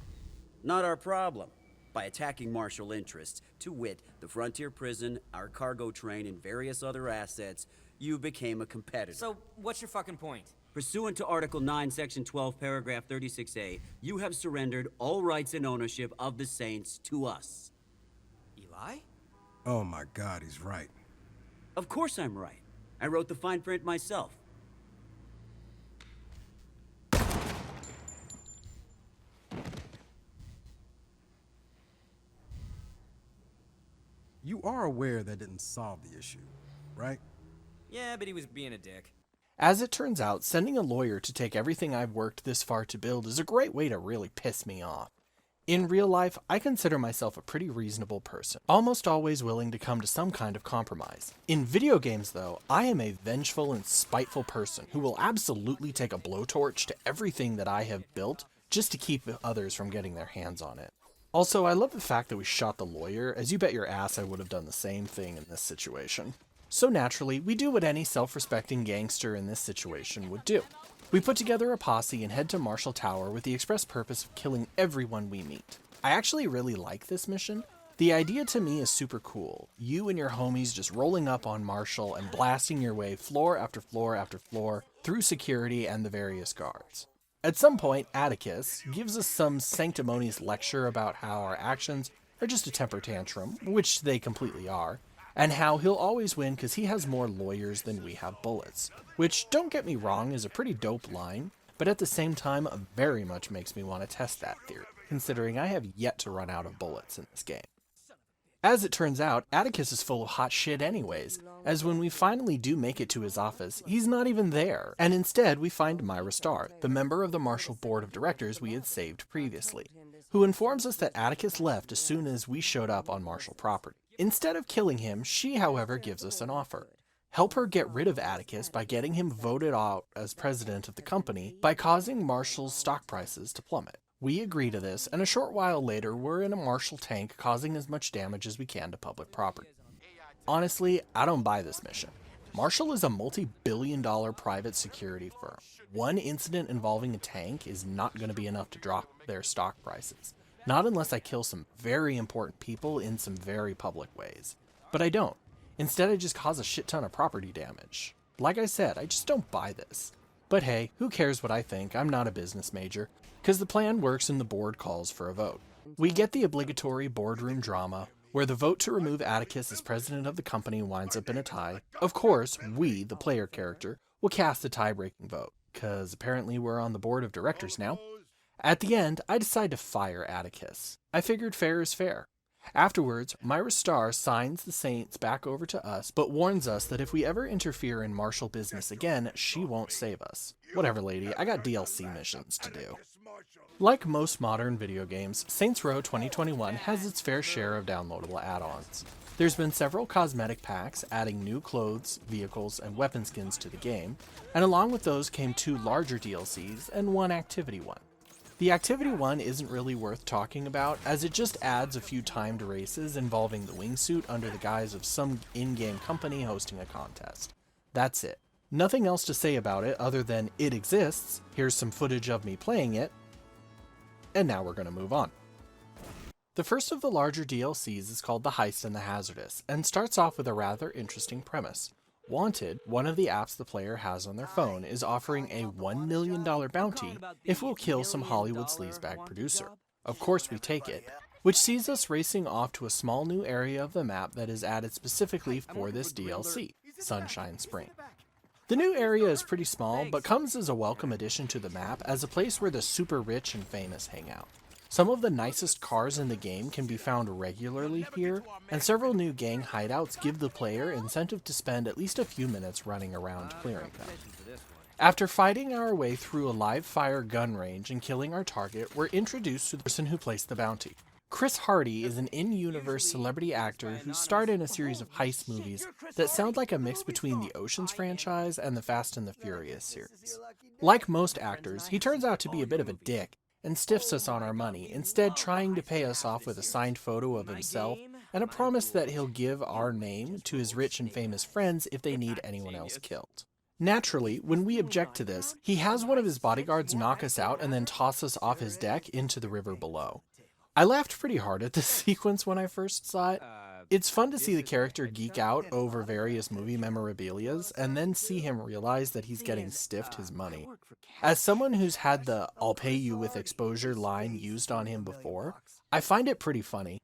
Not our problem. By attacking Marshall interests, to wit, the Frontier Prison, our cargo train, and various other assets, you became a competitor. So, what's your fucking point? Pursuant to Article 9, Section 12, Paragraph 36A, you have surrendered all rights and ownership of the Saints to us. Eli? Oh my God, he's right. Of course I'm right. I wrote the fine print myself. You are aware that didn't solve the issue, right? Yeah, but he was being a dick. As it turns out, sending a lawyer to take everything I've worked this far to build is a great way to really piss me off. In real life, I consider myself a pretty reasonable person, almost always willing to come to some kind of compromise. In video games though, I am a vengeful and spiteful person who will absolutely take a blowtorch to everything that I have built just to keep others from getting their hands on it. Also, I love the fact that we shot the lawyer, as you bet your ass I would have done the same thing in this situation. So naturally, we do what any self-respecting gangster in this situation would do. We put together a posse and head to Marshall Tower with the express purpose of killing everyone we meet. I actually really like this mission. The idea to me is super cool. You and your homies just rolling up on Marshall and blasting your way floor after floor after floor through security and the various guards. At some point, Atticus gives us some sanctimonious lecture about how our actions are just a temper tantrum, which they completely are, and how he'll always win because he has more lawyers than we have bullets. Which, don't get me wrong, is a pretty dope line, but at the same time very much makes me want to test that theory, considering I have yet to run out of bullets in this game. As it turns out, Atticus is full of hot shit anyways, as when we finally do make it to his office, he's not even there, and instead we find Myra Starr, the member of the Marshall Board of Directors we had saved previously, who informs us that Atticus left as soon as we showed up on Marshall property. Instead of killing him, she, however, gives us an offer. Help her get rid of Atticus by getting him voted out as president of the company by causing Marshall's stock prices to plummet. We agree to this, and a short while later, we're in a Marshall tank causing as much damage as we can to public property. Honestly, I don't buy this mission. Marshall is a multi-billion-dollar private security firm. One incident involving a tank is not going to be enough to drop their stock prices. Not unless I kill some very important people in some very public ways. But I don't. Instead, I just cause a shit ton of property damage. Like I said, I just don't buy this. But hey, who cares what I think? I'm not a business major. Because the plan works and the board calls for a vote. We get the obligatory boardroom drama, where the vote to remove Atticus as president of the company winds up in a tie. Of course, we, the player character, will cast the tie-breaking vote, because apparently we're on the board of directors now. At the end, I decide to fire Atticus. I figured fair is fair. Afterwards, Myra Starr signs the Saints back over to us, but warns us that if we ever interfere in Marshall business again, she won't save us. Whatever, lady, I got DLC missions to do. Like most modern video games, Saints Row 2021 has its fair share of downloadable add-ons. There's been several cosmetic packs adding new clothes, vehicles, and weapon skins to the game, and along with those came 2 larger DLCs and 1 activity one. The activity one isn't really worth talking about, as it just adds a few timed races involving the wingsuit under the guise of some in-game company hosting a contest. That's it. Nothing else to say about it other than it exists, here's some footage of me playing it, and now we're going to move on. The first of the larger DLCs is called The Heist and the Hazardous, and starts off with a rather interesting premise. Wanted, one of the apps the player has on their phone, is offering a $1 million bounty if we'll kill some Hollywood sleazebag producer. Of course we take it, which sees us racing off to a small new area of the map that is added specifically for this DLC, Sunshine Spring. The new area is pretty small, but comes as a welcome addition to the map as a place where the super rich and famous hang out. Some of the nicest cars in the game can be found regularly here, and several new gang hideouts give the player incentive to spend at least a few minutes running around clearing them. After fighting our way through a live-fire gun range and killing our target, we're introduced to the person who placed the bounty. Chris Hardy is an in-universe celebrity actor who starred in a series of heist movies that sound like a mix between the Ocean's franchise and the Fast and the Furious series. Like most actors, he turns out to be a bit of a dick and stiffs us on our money, instead trying to pay us off with a signed photo of himself and a promise that he'll give our name to his rich and famous friends if they need anyone else killed. Naturally, when we object to this, he has one of his bodyguards knock us out and then toss us off his deck into the river below. I laughed pretty hard at this sequence when I first saw it. It's fun to see the character geek out over various movie memorabilias and then see him realize that he's getting stiffed his money. As someone who's had the "I'll pay you with exposure" line used on him before, I find it pretty funny.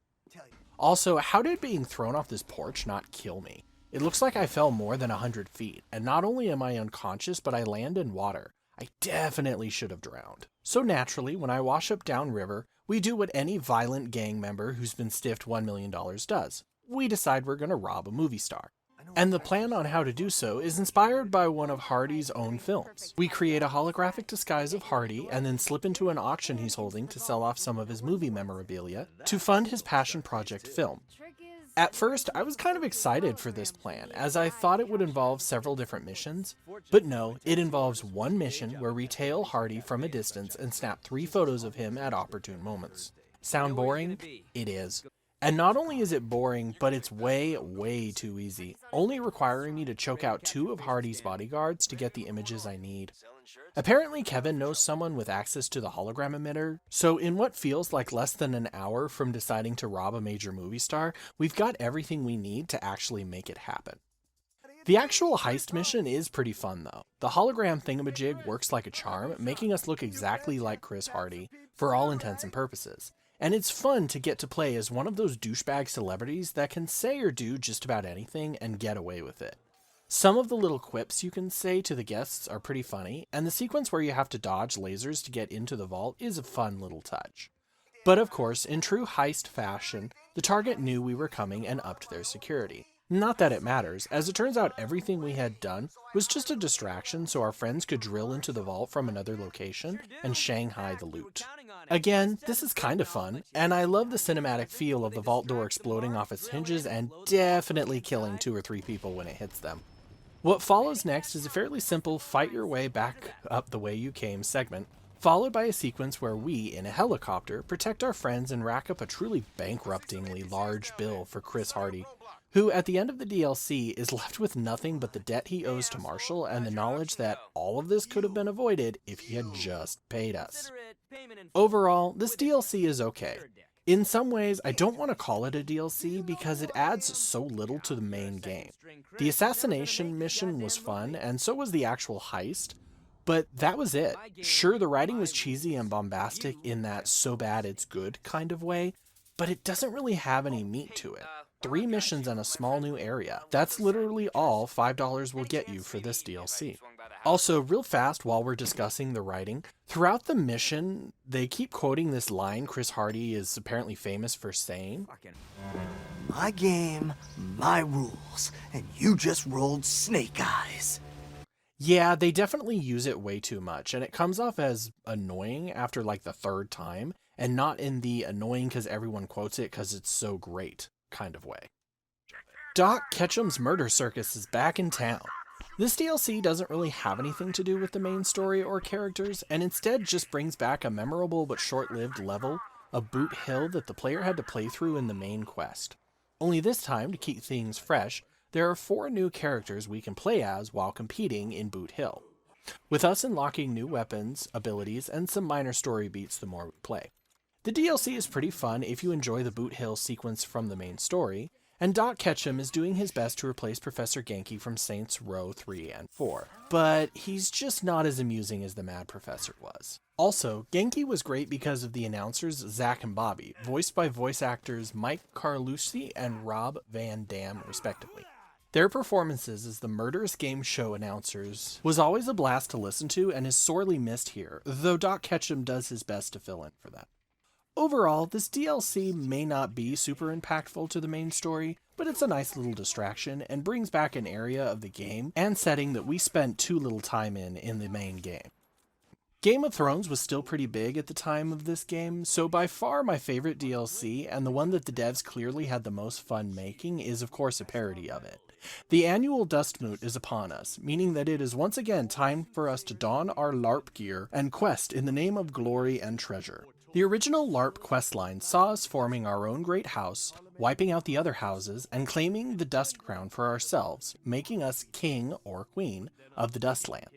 Also, how did being thrown off this porch not kill me? It looks like I fell more than 100 feet, and not only am I unconscious, but I land in water. I definitely should have drowned. So naturally, when I wash up downriver, we do what any violent gang member who's been stiffed $1 million does. We decide we're going to rob a movie star. And the plan on how to do so is inspired by one of Hardy's own films. We create a holographic disguise of Hardy and then slip into an auction he's holding to sell off some of his movie memorabilia to fund his passion project film. At first, I was kind of excited for this plan, as I thought it would involve several different missions. But no, it involves one mission where we tail Hardy from a distance and snap 3 photos of him at opportune moments. Sound boring? It is. And not only is it boring, but it's way, way too easy, only requiring me to choke out 2 of Hardy's bodyguards to get the images I need. Apparently Kevin knows someone with access to the hologram emitter, so in what feels like less than an hour from deciding to rob a major movie star, we've got everything we need to actually make it happen. The actual heist mission is pretty fun though. The hologram thingamajig works like a charm, making us look exactly like Chris Hardy, for all intents and purposes. And it's fun to get to play as one of those douchebag celebrities that can say or do just about anything and get away with it. Some of the little quips you can say to the guests are pretty funny, and the sequence where you have to dodge lasers to get into the vault is a fun little touch. But of course, in true heist fashion, the target knew we were coming and upped their security. Not that it matters, as it turns out everything we had done was just a distraction so our friends could drill into the vault from another location and Shanghai the loot. Again, this is kind of fun, and I love the cinematic feel of the vault door exploding off its hinges and definitely killing 2 or 3 people when it hits them. What follows next is a fairly simple fight your way back up the way you came segment, followed by a sequence where we, in a helicopter, protect our friends and rack up a truly bankruptingly large bill for Chris Hardy, who at the end of the DLC is left with nothing but the debt he owes to Marshall and the knowledge that all of this could have been avoided if he had just paid us. Overall, this DLC is okay. In some ways, I don't want to call it a DLC because it adds so little to the main game. The assassination mission was fun, and so was the actual heist, but that was it. Sure, the writing was cheesy and bombastic in that so bad it's good kind of way, but it doesn't really have any meat to it. 3 missions and a small new area. That's literally all $5 will get you for this DLC. Also, real fast while we're discussing the writing, throughout the mission, they keep quoting this line Chris Hardy is apparently famous for saying. My game, my rules, and you just rolled snake eyes. Yeah, they definitely use it way too much, and it comes off as annoying after like the 3rd time, and not in the annoying because everyone quotes it because it's so great kind of way. Doc Ketchum's Murder Circus is back in town. This DLC doesn't really have anything to do with the main story or characters, and instead just brings back a memorable but short-lived level of Boot Hill that the player had to play through in the main quest. Only this time, to keep things fresh, there are 4 new characters we can play as while competing in Boot Hill, with us unlocking new weapons, abilities, and some minor story beats the more we play. The DLC is pretty fun if you enjoy the Boot Hill sequence from the main story, and Doc Ketchum is doing his best to replace Professor Genki from Saints Row 3 and 4, but he's just not as amusing as the Mad Professor was. Also, Genki was great because of the announcers Zach and Bobby, voiced by voice actors Mike Carlucci and Rob Van Dam respectively. Their performances as the murderous game show announcers was always a blast to listen to and is sorely missed here, though Doc Ketchum does his best to fill in for that. Overall, this DLC may not be super impactful to the main story, but it's a nice little distraction and brings back an area of the game and setting that we spent too little time in the main game. Game of Thrones was still pretty big at the time of this game, so by far my favorite DLC, and the one that the devs clearly had the most fun making, is of course a parody of it. The annual Dust Moot is upon us, meaning that it is once again time for us to don our LARP gear and quest in the name of glory and treasure. The original LARP questline saw us forming our own great house, wiping out the other houses, and claiming the Dust Crown for ourselves, making us king or queen of the Dustland.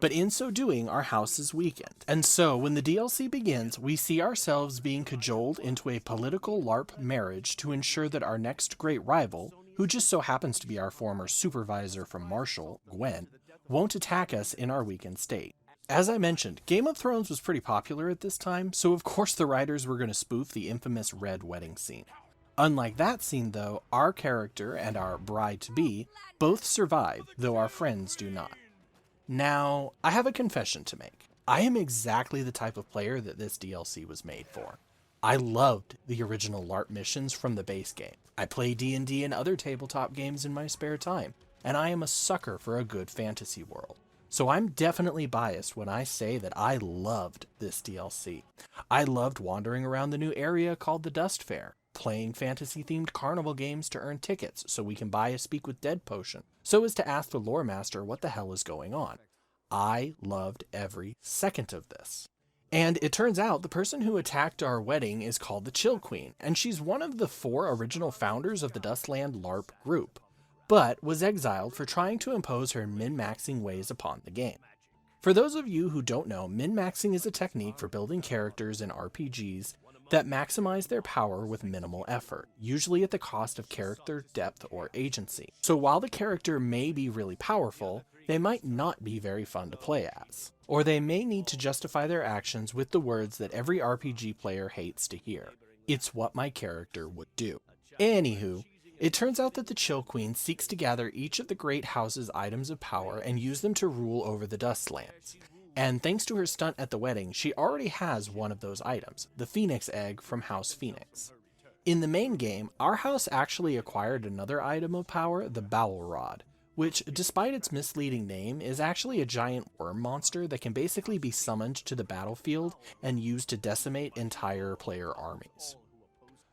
But in so doing, our house is weakened. And so, when the DLC begins, we see ourselves being cajoled into a political LARP marriage to ensure that our next great rival, who just so happens to be our former supervisor from Marshall, Gwen, won't attack us in our weakened state. As I mentioned, Game of Thrones was pretty popular at this time, so of course the writers were going to spoof the infamous red wedding scene. Unlike that scene though, our character and our bride-to-be both survive, though our friends do not. Now, I have a confession to make. I am exactly the type of player that this DLC was made for. I loved the original LARP missions from the base game. I play D&D and other tabletop games in my spare time, and I am a sucker for a good fantasy world. So I'm definitely biased when I say that I loved this DLC. I loved wandering around the new area called the Dust Fair, playing fantasy-themed carnival games to earn tickets so we can buy a Speak with Dead potion, so as to ask the lore master what the hell is going on. I loved every second of this. And it turns out the person who attacked our wedding is called the Chill Queen, and she's one of the 4 original founders of the Dustland LARP group, but was exiled for trying to impose her min-maxing ways upon the game. For those of you who don't know, min-maxing is a technique for building characters in RPGs that maximize their power with minimal effort, usually at the cost of character depth or agency. So while the character may be really powerful, they might not be very fun to play as, or they may need to justify their actions with the words that every RPG player hates to hear. It's what my character would do. Anywho, it turns out that the Chill Queen seeks to gather each of the great house's items of power and use them to rule over the Dustlands. And thanks to her stunt at the wedding, she already has one of those items, the Phoenix Egg from House Phoenix. In the main game, our house actually acquired another item of power, the Bowel Rod, which, despite its misleading name, is actually a giant worm monster that can basically be summoned to the battlefield and used to decimate entire player armies.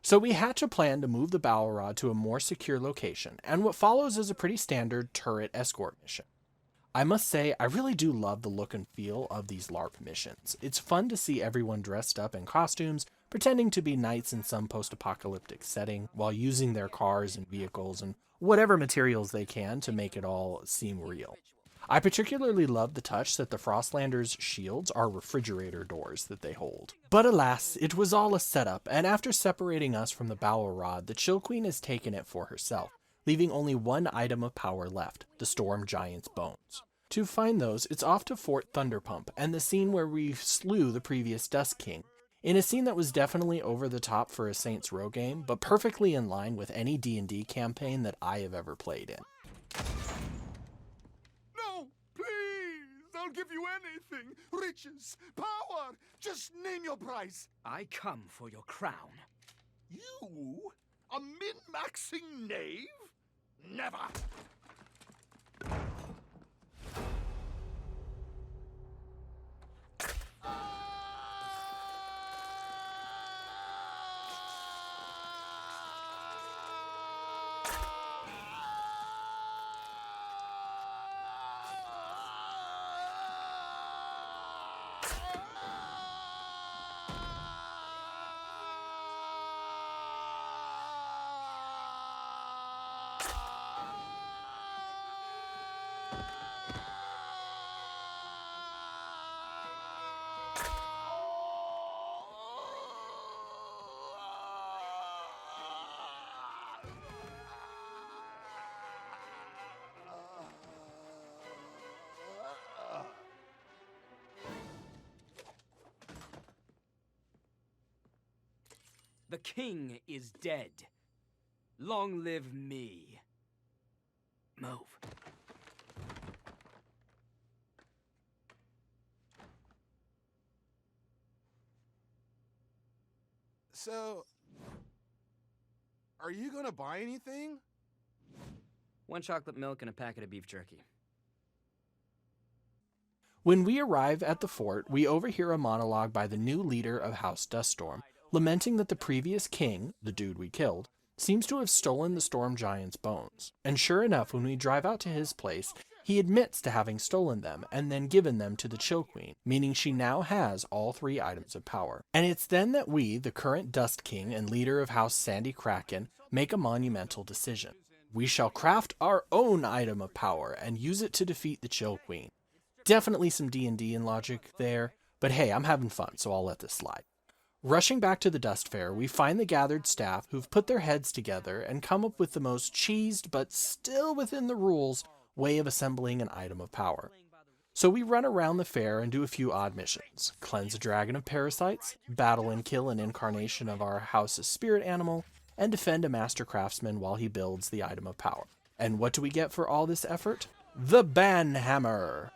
So we hatch a plan to move the Bowel Rod to a more secure location, and what follows is a pretty standard turret escort mission. I must say, I really do love the look and feel of these LARP missions. It's fun to see everyone dressed up in costumes, pretending to be knights in some post-apocalyptic setting while using their cars and vehicles and whatever materials they can to make it all seem real. I particularly love the touch that the Frostlanders' shields are refrigerator doors that they hold. But alas, it was all a setup, and after separating us from the Bowel Rod, the Chill Queen has taken it for herself, leaving only one item of power left, the Storm Giant's bones. To find those, it's off to Fort Thunderpump, and the scene where we slew the previous Dust King, in a scene that was definitely over the top for a Saints Row game, but perfectly in line with any D&D campaign that I have ever played in. I'll give you anything. Riches, power. Just name your price. I come for your crown. You? A min-maxing knave? Never. The king is dead. Long live me. Move. So, are you gonna buy anything? 1 chocolate milk and a packet of beef jerky. When we arrive at the fort, we overhear a monologue by the new leader of House Duststorm, lamenting that the previous king, the dude we killed, seems to have stolen the Storm Giant's bones. And sure enough, when we drive out to his place, he admits to having stolen them and then given them to the Chill Queen, meaning she now has all 3 items of power. And it's then that we, the current Dust King and leader of House Sandy Kraken, make a monumental decision. We shall craft our own item of power and use it to defeat the Chill Queen. Definitely some D&D in logic there, but hey, I'm having fun, so I'll let this slide. Rushing back to the Dust Fair, we find the gathered staff who've put their heads together and come up with the most cheesed, but still within the rules, way of assembling an item of power. So we run around the fair and do a few odd missions. Cleanse a dragon of parasites, battle and kill an incarnation of our house's spirit animal, and defend a master craftsman while he builds the item of power. And what do we get for all this effort? The Banhammer!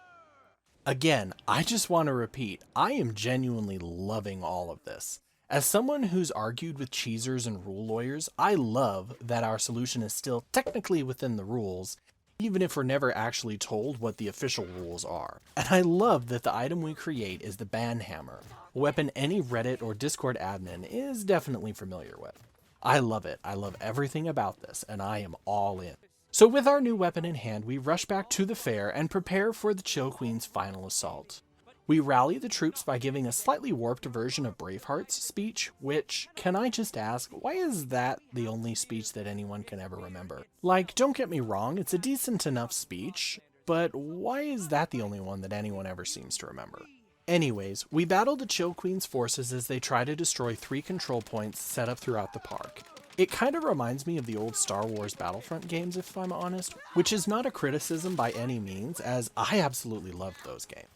Again, I just want to repeat, I am genuinely loving all of this. As someone who's argued with cheesers and rule lawyers, I love that our solution is still technically within the rules, even if we're never actually told what the official rules are. And I love that the item we create is the Banhammer, a weapon any Reddit or Discord admin is definitely familiar with. I love it, I love everything about this, and I am all in. So with our new weapon in hand, we rush back to the fair and prepare for the Chill Queen's final assault. We rally the troops by giving a slightly warped version of Braveheart's speech, which, can I just ask, why is that the only speech that anyone can ever remember? Like, don't get me wrong, it's a decent enough speech, but why is that the only one that anyone ever seems to remember? Anyways, we battle the Chill Queen's forces as they try to destroy 3 control points set up throughout the park. It kind of reminds me of the old Star Wars Battlefront games, if I'm honest, which is not a criticism by any means, as I absolutely loved those games.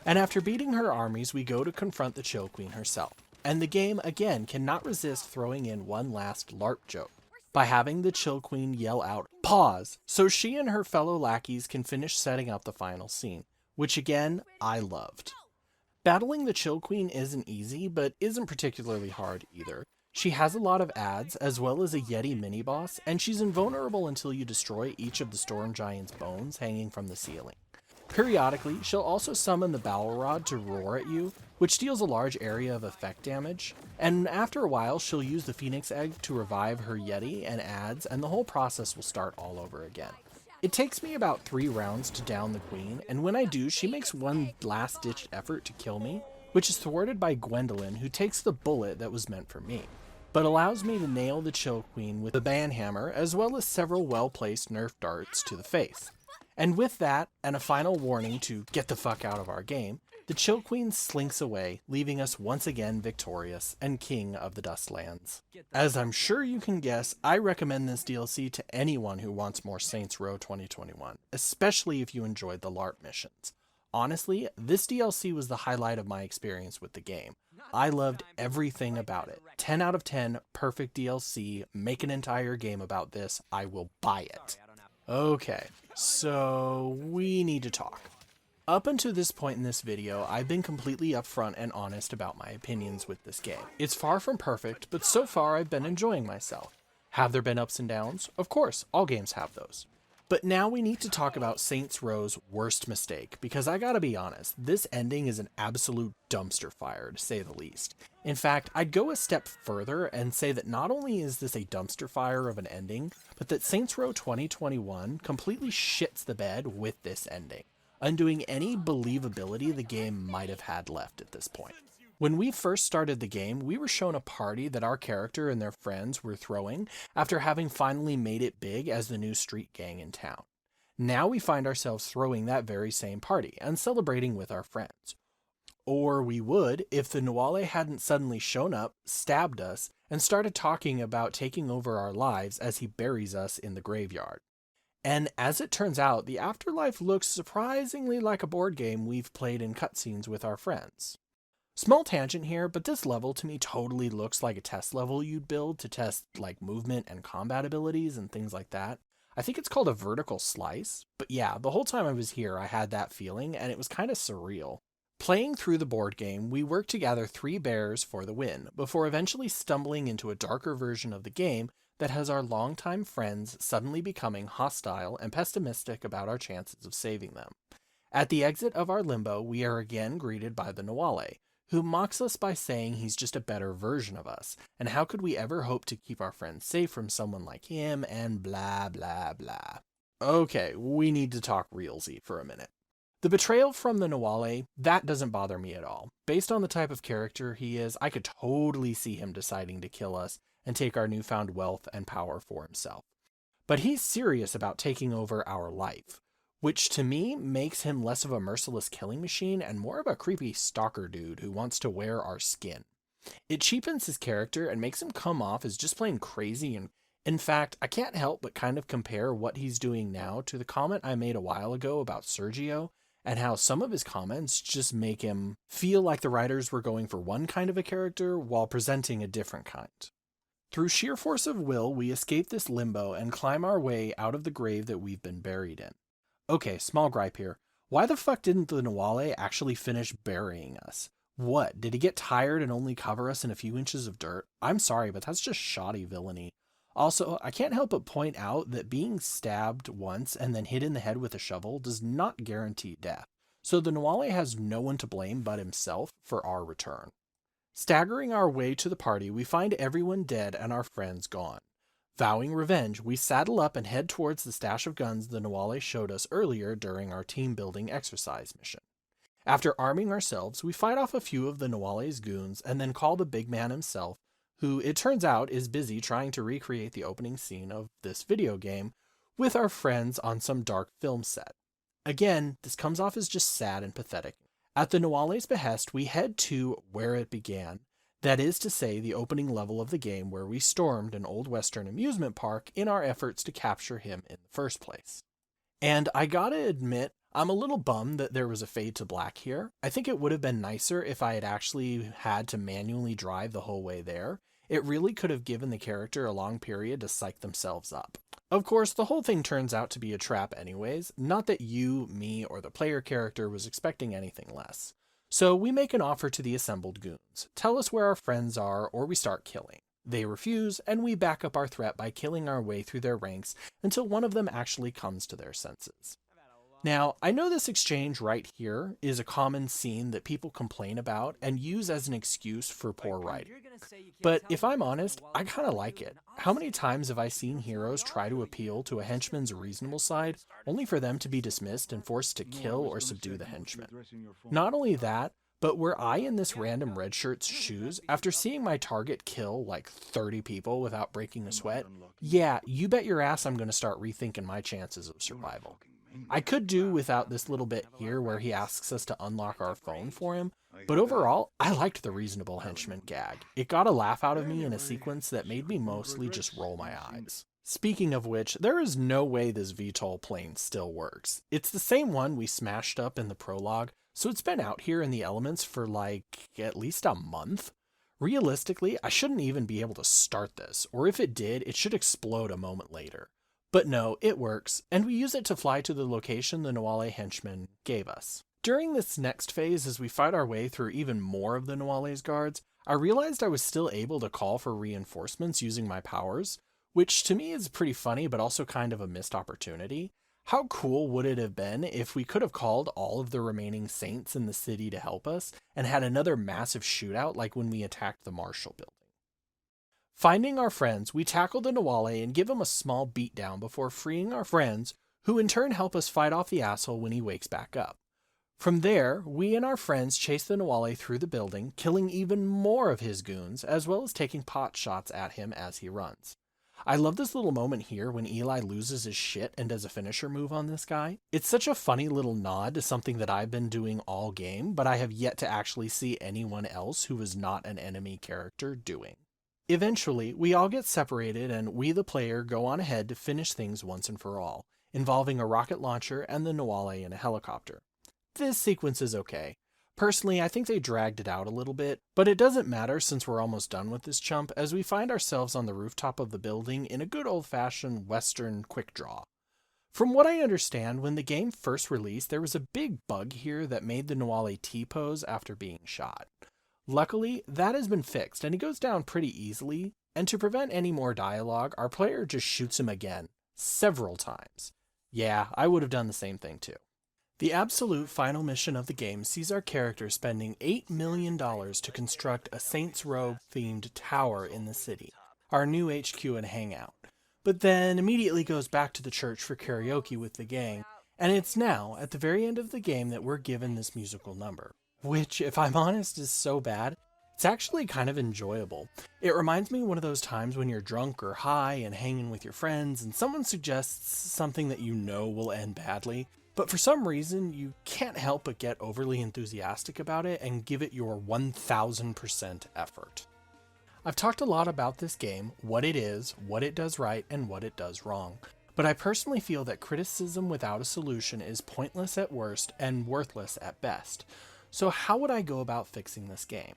And after beating her armies, we go to confront the Chill Queen herself. And the game, again, cannot resist throwing in one last LARP joke, by having the Chill Queen yell out, "Pause!" so she and her fellow lackeys can finish setting up the final scene, which again, I loved. Battling the Chill Queen isn't easy, but isn't particularly hard either. She has a lot of adds, as well as a Yeti mini-boss, and she's invulnerable until you destroy each of the Storm Giant's bones hanging from the ceiling. Periodically, she'll also summon the Bowel Rod to roar at you, which deals a large area of effect damage, and after a while she'll use the Phoenix Egg to revive her Yeti and adds, and the whole process will start all over again. It takes me about 3 rounds to down the Queen, and when I do, she makes one last-ditched effort to kill me, which is thwarted by Gwendolyn, who takes the bullet that was meant for me, but allows me to nail the Chill Queen with the banhammer, as well as several well-placed nerf darts to the face. And with that, and a final warning to get the fuck out of our game, the Chill Queen slinks away, leaving us once again victorious and king of the Dustlands. As I'm sure you can guess, I recommend this DLC to anyone who wants more Saints Row 2021, especially if you enjoyed the LARP missions. Honestly, this DLC was the highlight of my experience with the game. I loved everything about it. 10 out of 10, perfect DLC, make an entire game about this, I will buy it. Okay, so we need to talk. Up until this point in this video, I've been completely upfront and honest about my opinions with this game. It's far from perfect, but so far I've been enjoying myself. Have there been ups and downs? Of course, all games have those. But now we need to talk about Saints Row's worst mistake, because I gotta be honest, this ending is an absolute dumpster fire, to say the least. In fact, I'd go a step further and say that not only is this a dumpster fire of an ending, but that Saints Row 2021 completely shits the bed with this ending, undoing any believability the game might have had left at this point. When we first started the game, we were shown a party that our character and their friends were throwing after having finally made it big as the new street gang in town. Now we find ourselves throwing that very same party and celebrating with our friends. Or we would if the Nuale hadn't suddenly shown up, stabbed us, and started talking about taking over our lives as he buries us in the graveyard. And as it turns out, the afterlife looks surprisingly like a board game we've played in cutscenes with our friends. Small tangent here, but this level to me totally looks like a test level you'd build to test like movement and combat abilities and things like that. I think it's called a vertical slice, but yeah, the whole time I was here I had that feeling and it was kind of surreal. Playing through the board game, we worked to gather 3 bears for the win, before eventually stumbling into a darker version of the game that has our longtime friends suddenly becoming hostile and pessimistic about our chances of saving them. At the exit of our limbo, we are again greeted by the Nuale, who mocks us by saying he's just a better version of us, and how could we ever hope to keep our friends safe from someone like him, and blah blah blah. Okay, we need to talk realsy for a minute. The betrayal from the Nuale, that doesn't bother me at all. Based on the type of character he is, I could totally see him deciding to kill us and take our newfound wealth and power for himself. But he's serious about taking over our life, which to me makes him less of a merciless killing machine and more of a creepy stalker dude who wants to wear our skin. It cheapens his character and makes him come off as just plain crazy, and in fact, I can't help but kind of compare what he's doing now to the comment I made a while ago about Sergio, and how some of his comments just make him feel like the writers were going for one kind of a character while presenting a different kind. Through sheer force of will, we escape this limbo and climb our way out of the grave that we've been buried in. Okay, small gripe here. Why the fuck didn't the Nuale actually finish burying us? What, did he get tired and only cover us in a few inches of dirt? I'm sorry, but that's just shoddy villainy. Also, I can't help but point out that being stabbed once and then hit in the head with a shovel does not guarantee death, so the Nuale has no one to blame but himself for our return. Staggering our way to the party, we find everyone dead and our friends gone. Vowing revenge, we saddle up and head towards the stash of guns the Nuale showed us earlier during our team-building exercise mission. After arming ourselves, we fight off a few of the Nuale's goons and then call the big man himself, who it turns out is busy trying to recreate the opening scene of this video game with our friends on some dark film set. Again, this comes off as just sad and pathetic. At the Nuale's behest, we head to where it began, that is to say, the opening level of the game where we stormed an old western amusement park in our efforts to capture him in the first place. And I gotta admit, I'm a little bummed that there was a fade to black here. I think it would have been nicer if I had actually had to manually drive the whole way there. It really could have given the character a long period to psych themselves up. Of course, the whole thing turns out to be a trap anyways, not that you, me, or the player character was expecting anything less. So we make an offer to the assembled goons, tell us where our friends are, or we start killing. They refuse, and we back up our threat by killing our way through their ranks until one of them actually comes to their senses. Now, I know this exchange right here is a common scene that people complain about and use as an excuse for poor writing. But if I'm honest, I kinda like it. How many times have I seen heroes try to appeal to a henchman's reasonable side, only for them to be dismissed and forced to kill or subdue the henchman? Not only that, But were I in this random red shirt's shoes, after seeing my target kill like 30 people without breaking a sweat, yeah, you bet your ass I'm going to start rethinking my chances of survival. I could do without this little bit here where he asks us to unlock our phone for him, but overall, I liked the reasonable henchman gag. It got a laugh out of me in a sequence that made me mostly just roll my eyes. Speaking of which, there is no way this VTOL plane still works. It's the same one we smashed up in the prologue, so it's been out here in the elements for like at least a month. Realistically, I shouldn't even be able to start this, or if it did, it should explode a moment later. But no, it works, and we use it to fly to the location the Nawale henchman gave us. During this next phase, as we fight our way through even more of the Nawale's guards, I realized I was still able to call for reinforcements using my powers, which to me is pretty funny but also kind of a missed opportunity. How cool would it have been if we could have called all of the remaining saints in the city to help us and had another massive shootout like when we attacked the Marshall building? Finding our friends, we tackle the Nawale and give him a small beatdown before freeing our friends, who in turn help us fight off the asshole when he wakes back up. From there, we and our friends chase the Nawale through the building, killing even more of his goons, as well as taking pot shots at him as he runs. I love this little moment here when Eli loses his shit and does a finisher move on this guy. It's such a funny little nod to something that I've been doing all game, but I have yet to actually see anyone else who is not an enemy character doing. Eventually, we all get separated and we the player go on ahead to finish things once and for all, involving a rocket launcher and the Nawale in a helicopter. This sequence is okay. Personally, I think they dragged it out a little bit, but it doesn't matter since we're almost done with this chump as we find ourselves on the rooftop of the building in a good old-fashioned Western quick draw. From what I understand, when the game first released, there was a big bug here that made the Nawale T-pose after being shot. Luckily, that has been fixed and he goes down pretty easily, and to prevent any more dialogue, our player just shoots him again, several times. Yeah, I would have done the same thing too. The absolute final mission of the game sees our character spending $8 million to construct a Saints Row-themed tower in the city, our new HQ and hangout, but then immediately goes back to the church for karaoke with the gang, and it's now, at the very end of the game, that we're given this musical number, which, if I'm honest, is so bad, it's actually kind of enjoyable. It reminds me of one of those times when you're drunk or high and hanging with your friends, and someone suggests something that you know will end badly, but for some reason, you can't help but get overly enthusiastic about it and give it your 1000% effort. I've talked a lot about this game, what it is, what it does right, and what it does wrong. But I personally feel that criticism without a solution is pointless at worst and worthless at best. So how would I go about fixing this game?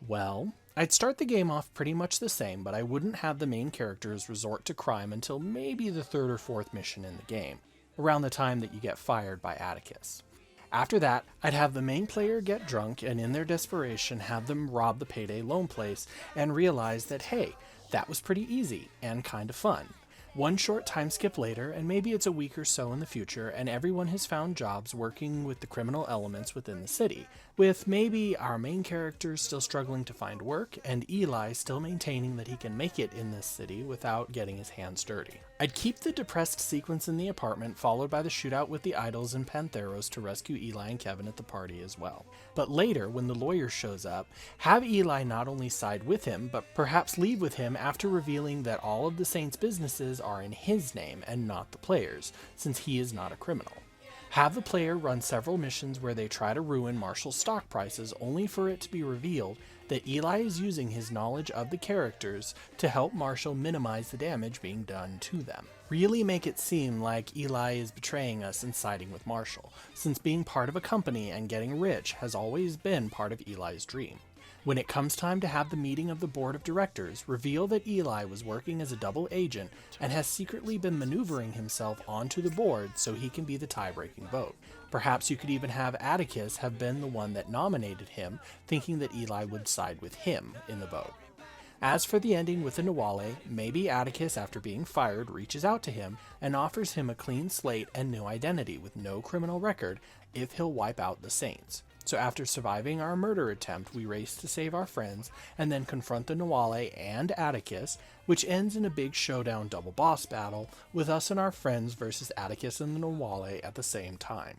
Well, I'd start the game off pretty much the same, but I wouldn't have the main characters resort to crime until maybe the third or fourth mission in the game, around the time that you get fired by Atticus. After that, I'd have the main player get drunk and in their desperation have them rob the Payday Loan place and realize that hey, that was pretty easy and kind of fun. One short time skip later, and maybe it's a week or so in the future, and everyone has found jobs working with the criminal elements within the city, with maybe our main character still struggling to find work, and Eli still maintaining that he can make it in this city without getting his hands dirty. I'd keep the depressed sequence in the apartment, followed by the shootout with the idols and Pantheros to rescue Eli and Kevin at the party as well. But later, when the lawyer shows up, have Eli not only side with him, but perhaps leave with him after revealing that all of the Saints' businesses are in his name and not the player's, since he is not a criminal. Have the player run several missions where they try to ruin Marshall's stock prices only for it to be revealed that Eli is using his knowledge of the characters to help Marshall minimize the damage being done to them. Really make it seem like Eli is betraying us and siding with Marshall, since being part of a company and getting rich has always been part of Eli's dream. When it comes time to have the meeting of the board of directors, reveal that Eli was working as a double agent and has secretly been maneuvering himself onto the board so he can be the tie-breaking vote. Perhaps you could even have Atticus have been the one that nominated him, thinking that Eli would side with him in the vote. As for the ending with the Nawale, maybe Atticus, after being fired, reaches out to him and offers him a clean slate and new identity with no criminal record if he'll wipe out the Saints. So after surviving our murder attempt, we race to save our friends and then confront the Nawale and Atticus, which ends in a big showdown double boss battle with us and our friends versus Atticus and the Nawale at the same time.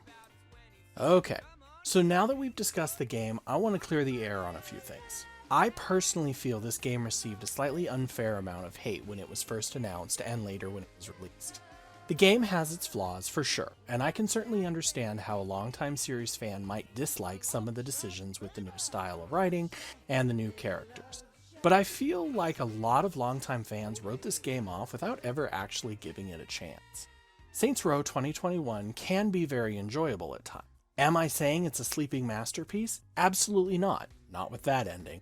Okay, So now that we've discussed the game, I want to clear the air on a few things. I personally feel this game received a slightly unfair amount of hate when it was first announced and later when it was released. The game has its flaws for sure, and I can certainly understand how a longtime series fan might dislike some of the decisions with the new style of writing and the new characters. But I feel like a lot of longtime fans wrote this game off without ever actually giving it a chance. Saints Row 2021 can be very enjoyable at times. Am I saying it's a sleeping masterpiece? Absolutely not. Not with that ending.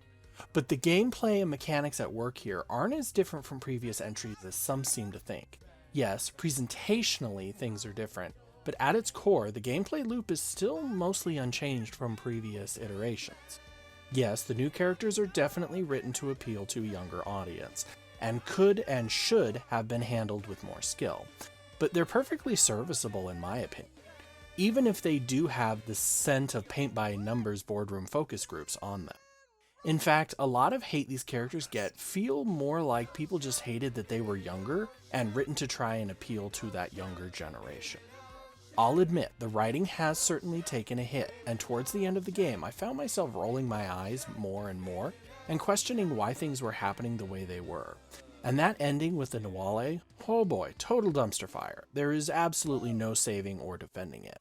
But the gameplay and mechanics at work here aren't as different from previous entries as some seem to think. Yes, presentationally things are different, but at its core, the gameplay loop is still mostly unchanged from previous iterations. Yes, the new characters are definitely written to appeal to a younger audience, and could and should have been handled with more skill, but they're perfectly serviceable in my opinion, even if they do have the scent of paint-by-numbers boardroom focus groups on them. In fact, a lot of hate these characters get feel more like people just hated that they were younger and written to try and appeal to that younger generation. I'll admit, the writing has certainly taken a hit, and towards the end of the game, I found myself rolling my eyes more and more and questioning why things were happening the way they were. And that ending with the Nawale, oh boy, total dumpster fire. There is absolutely no saving or defending it.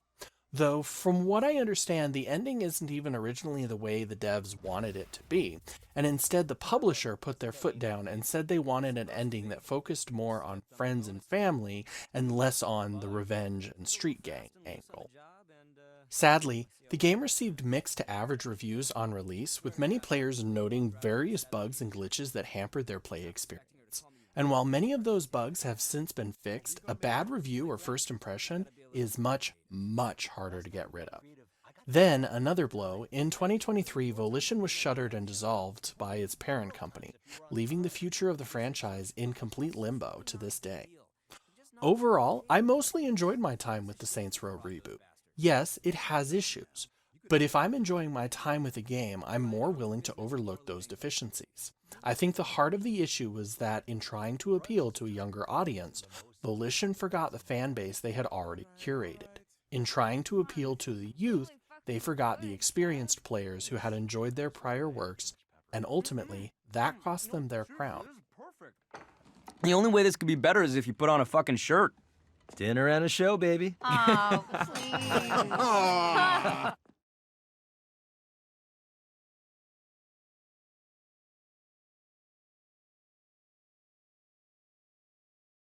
Though, from what I understand, the ending isn't even originally the way the devs wanted it to be, and instead the publisher put their foot down and said they wanted an ending that focused more on friends and family and less on the revenge and street gang angle. Sadly, the game received mixed to average reviews on release, with many players noting various bugs and glitches that hampered their play experience. And while many of those bugs have since been fixed, a bad review or first impression is much, much harder to get rid of. Then, another blow, in 2023, Volition was shuttered and dissolved by its parent company, leaving the future of the franchise in complete limbo to this day. Overall, I mostly enjoyed my time with the Saints Row reboot. Yes, it has issues, but if I'm enjoying my time with a game, I'm more willing to overlook those deficiencies. I think the heart of the issue was that in trying to appeal to a younger audience, Volition forgot the fan base they had already curated. In trying to appeal to the youth, they forgot the experienced players who had enjoyed their prior works, and ultimately, that cost them their crown. The only way this could be better is if you put on a fucking shirt. Dinner and a show, baby. Oh, please.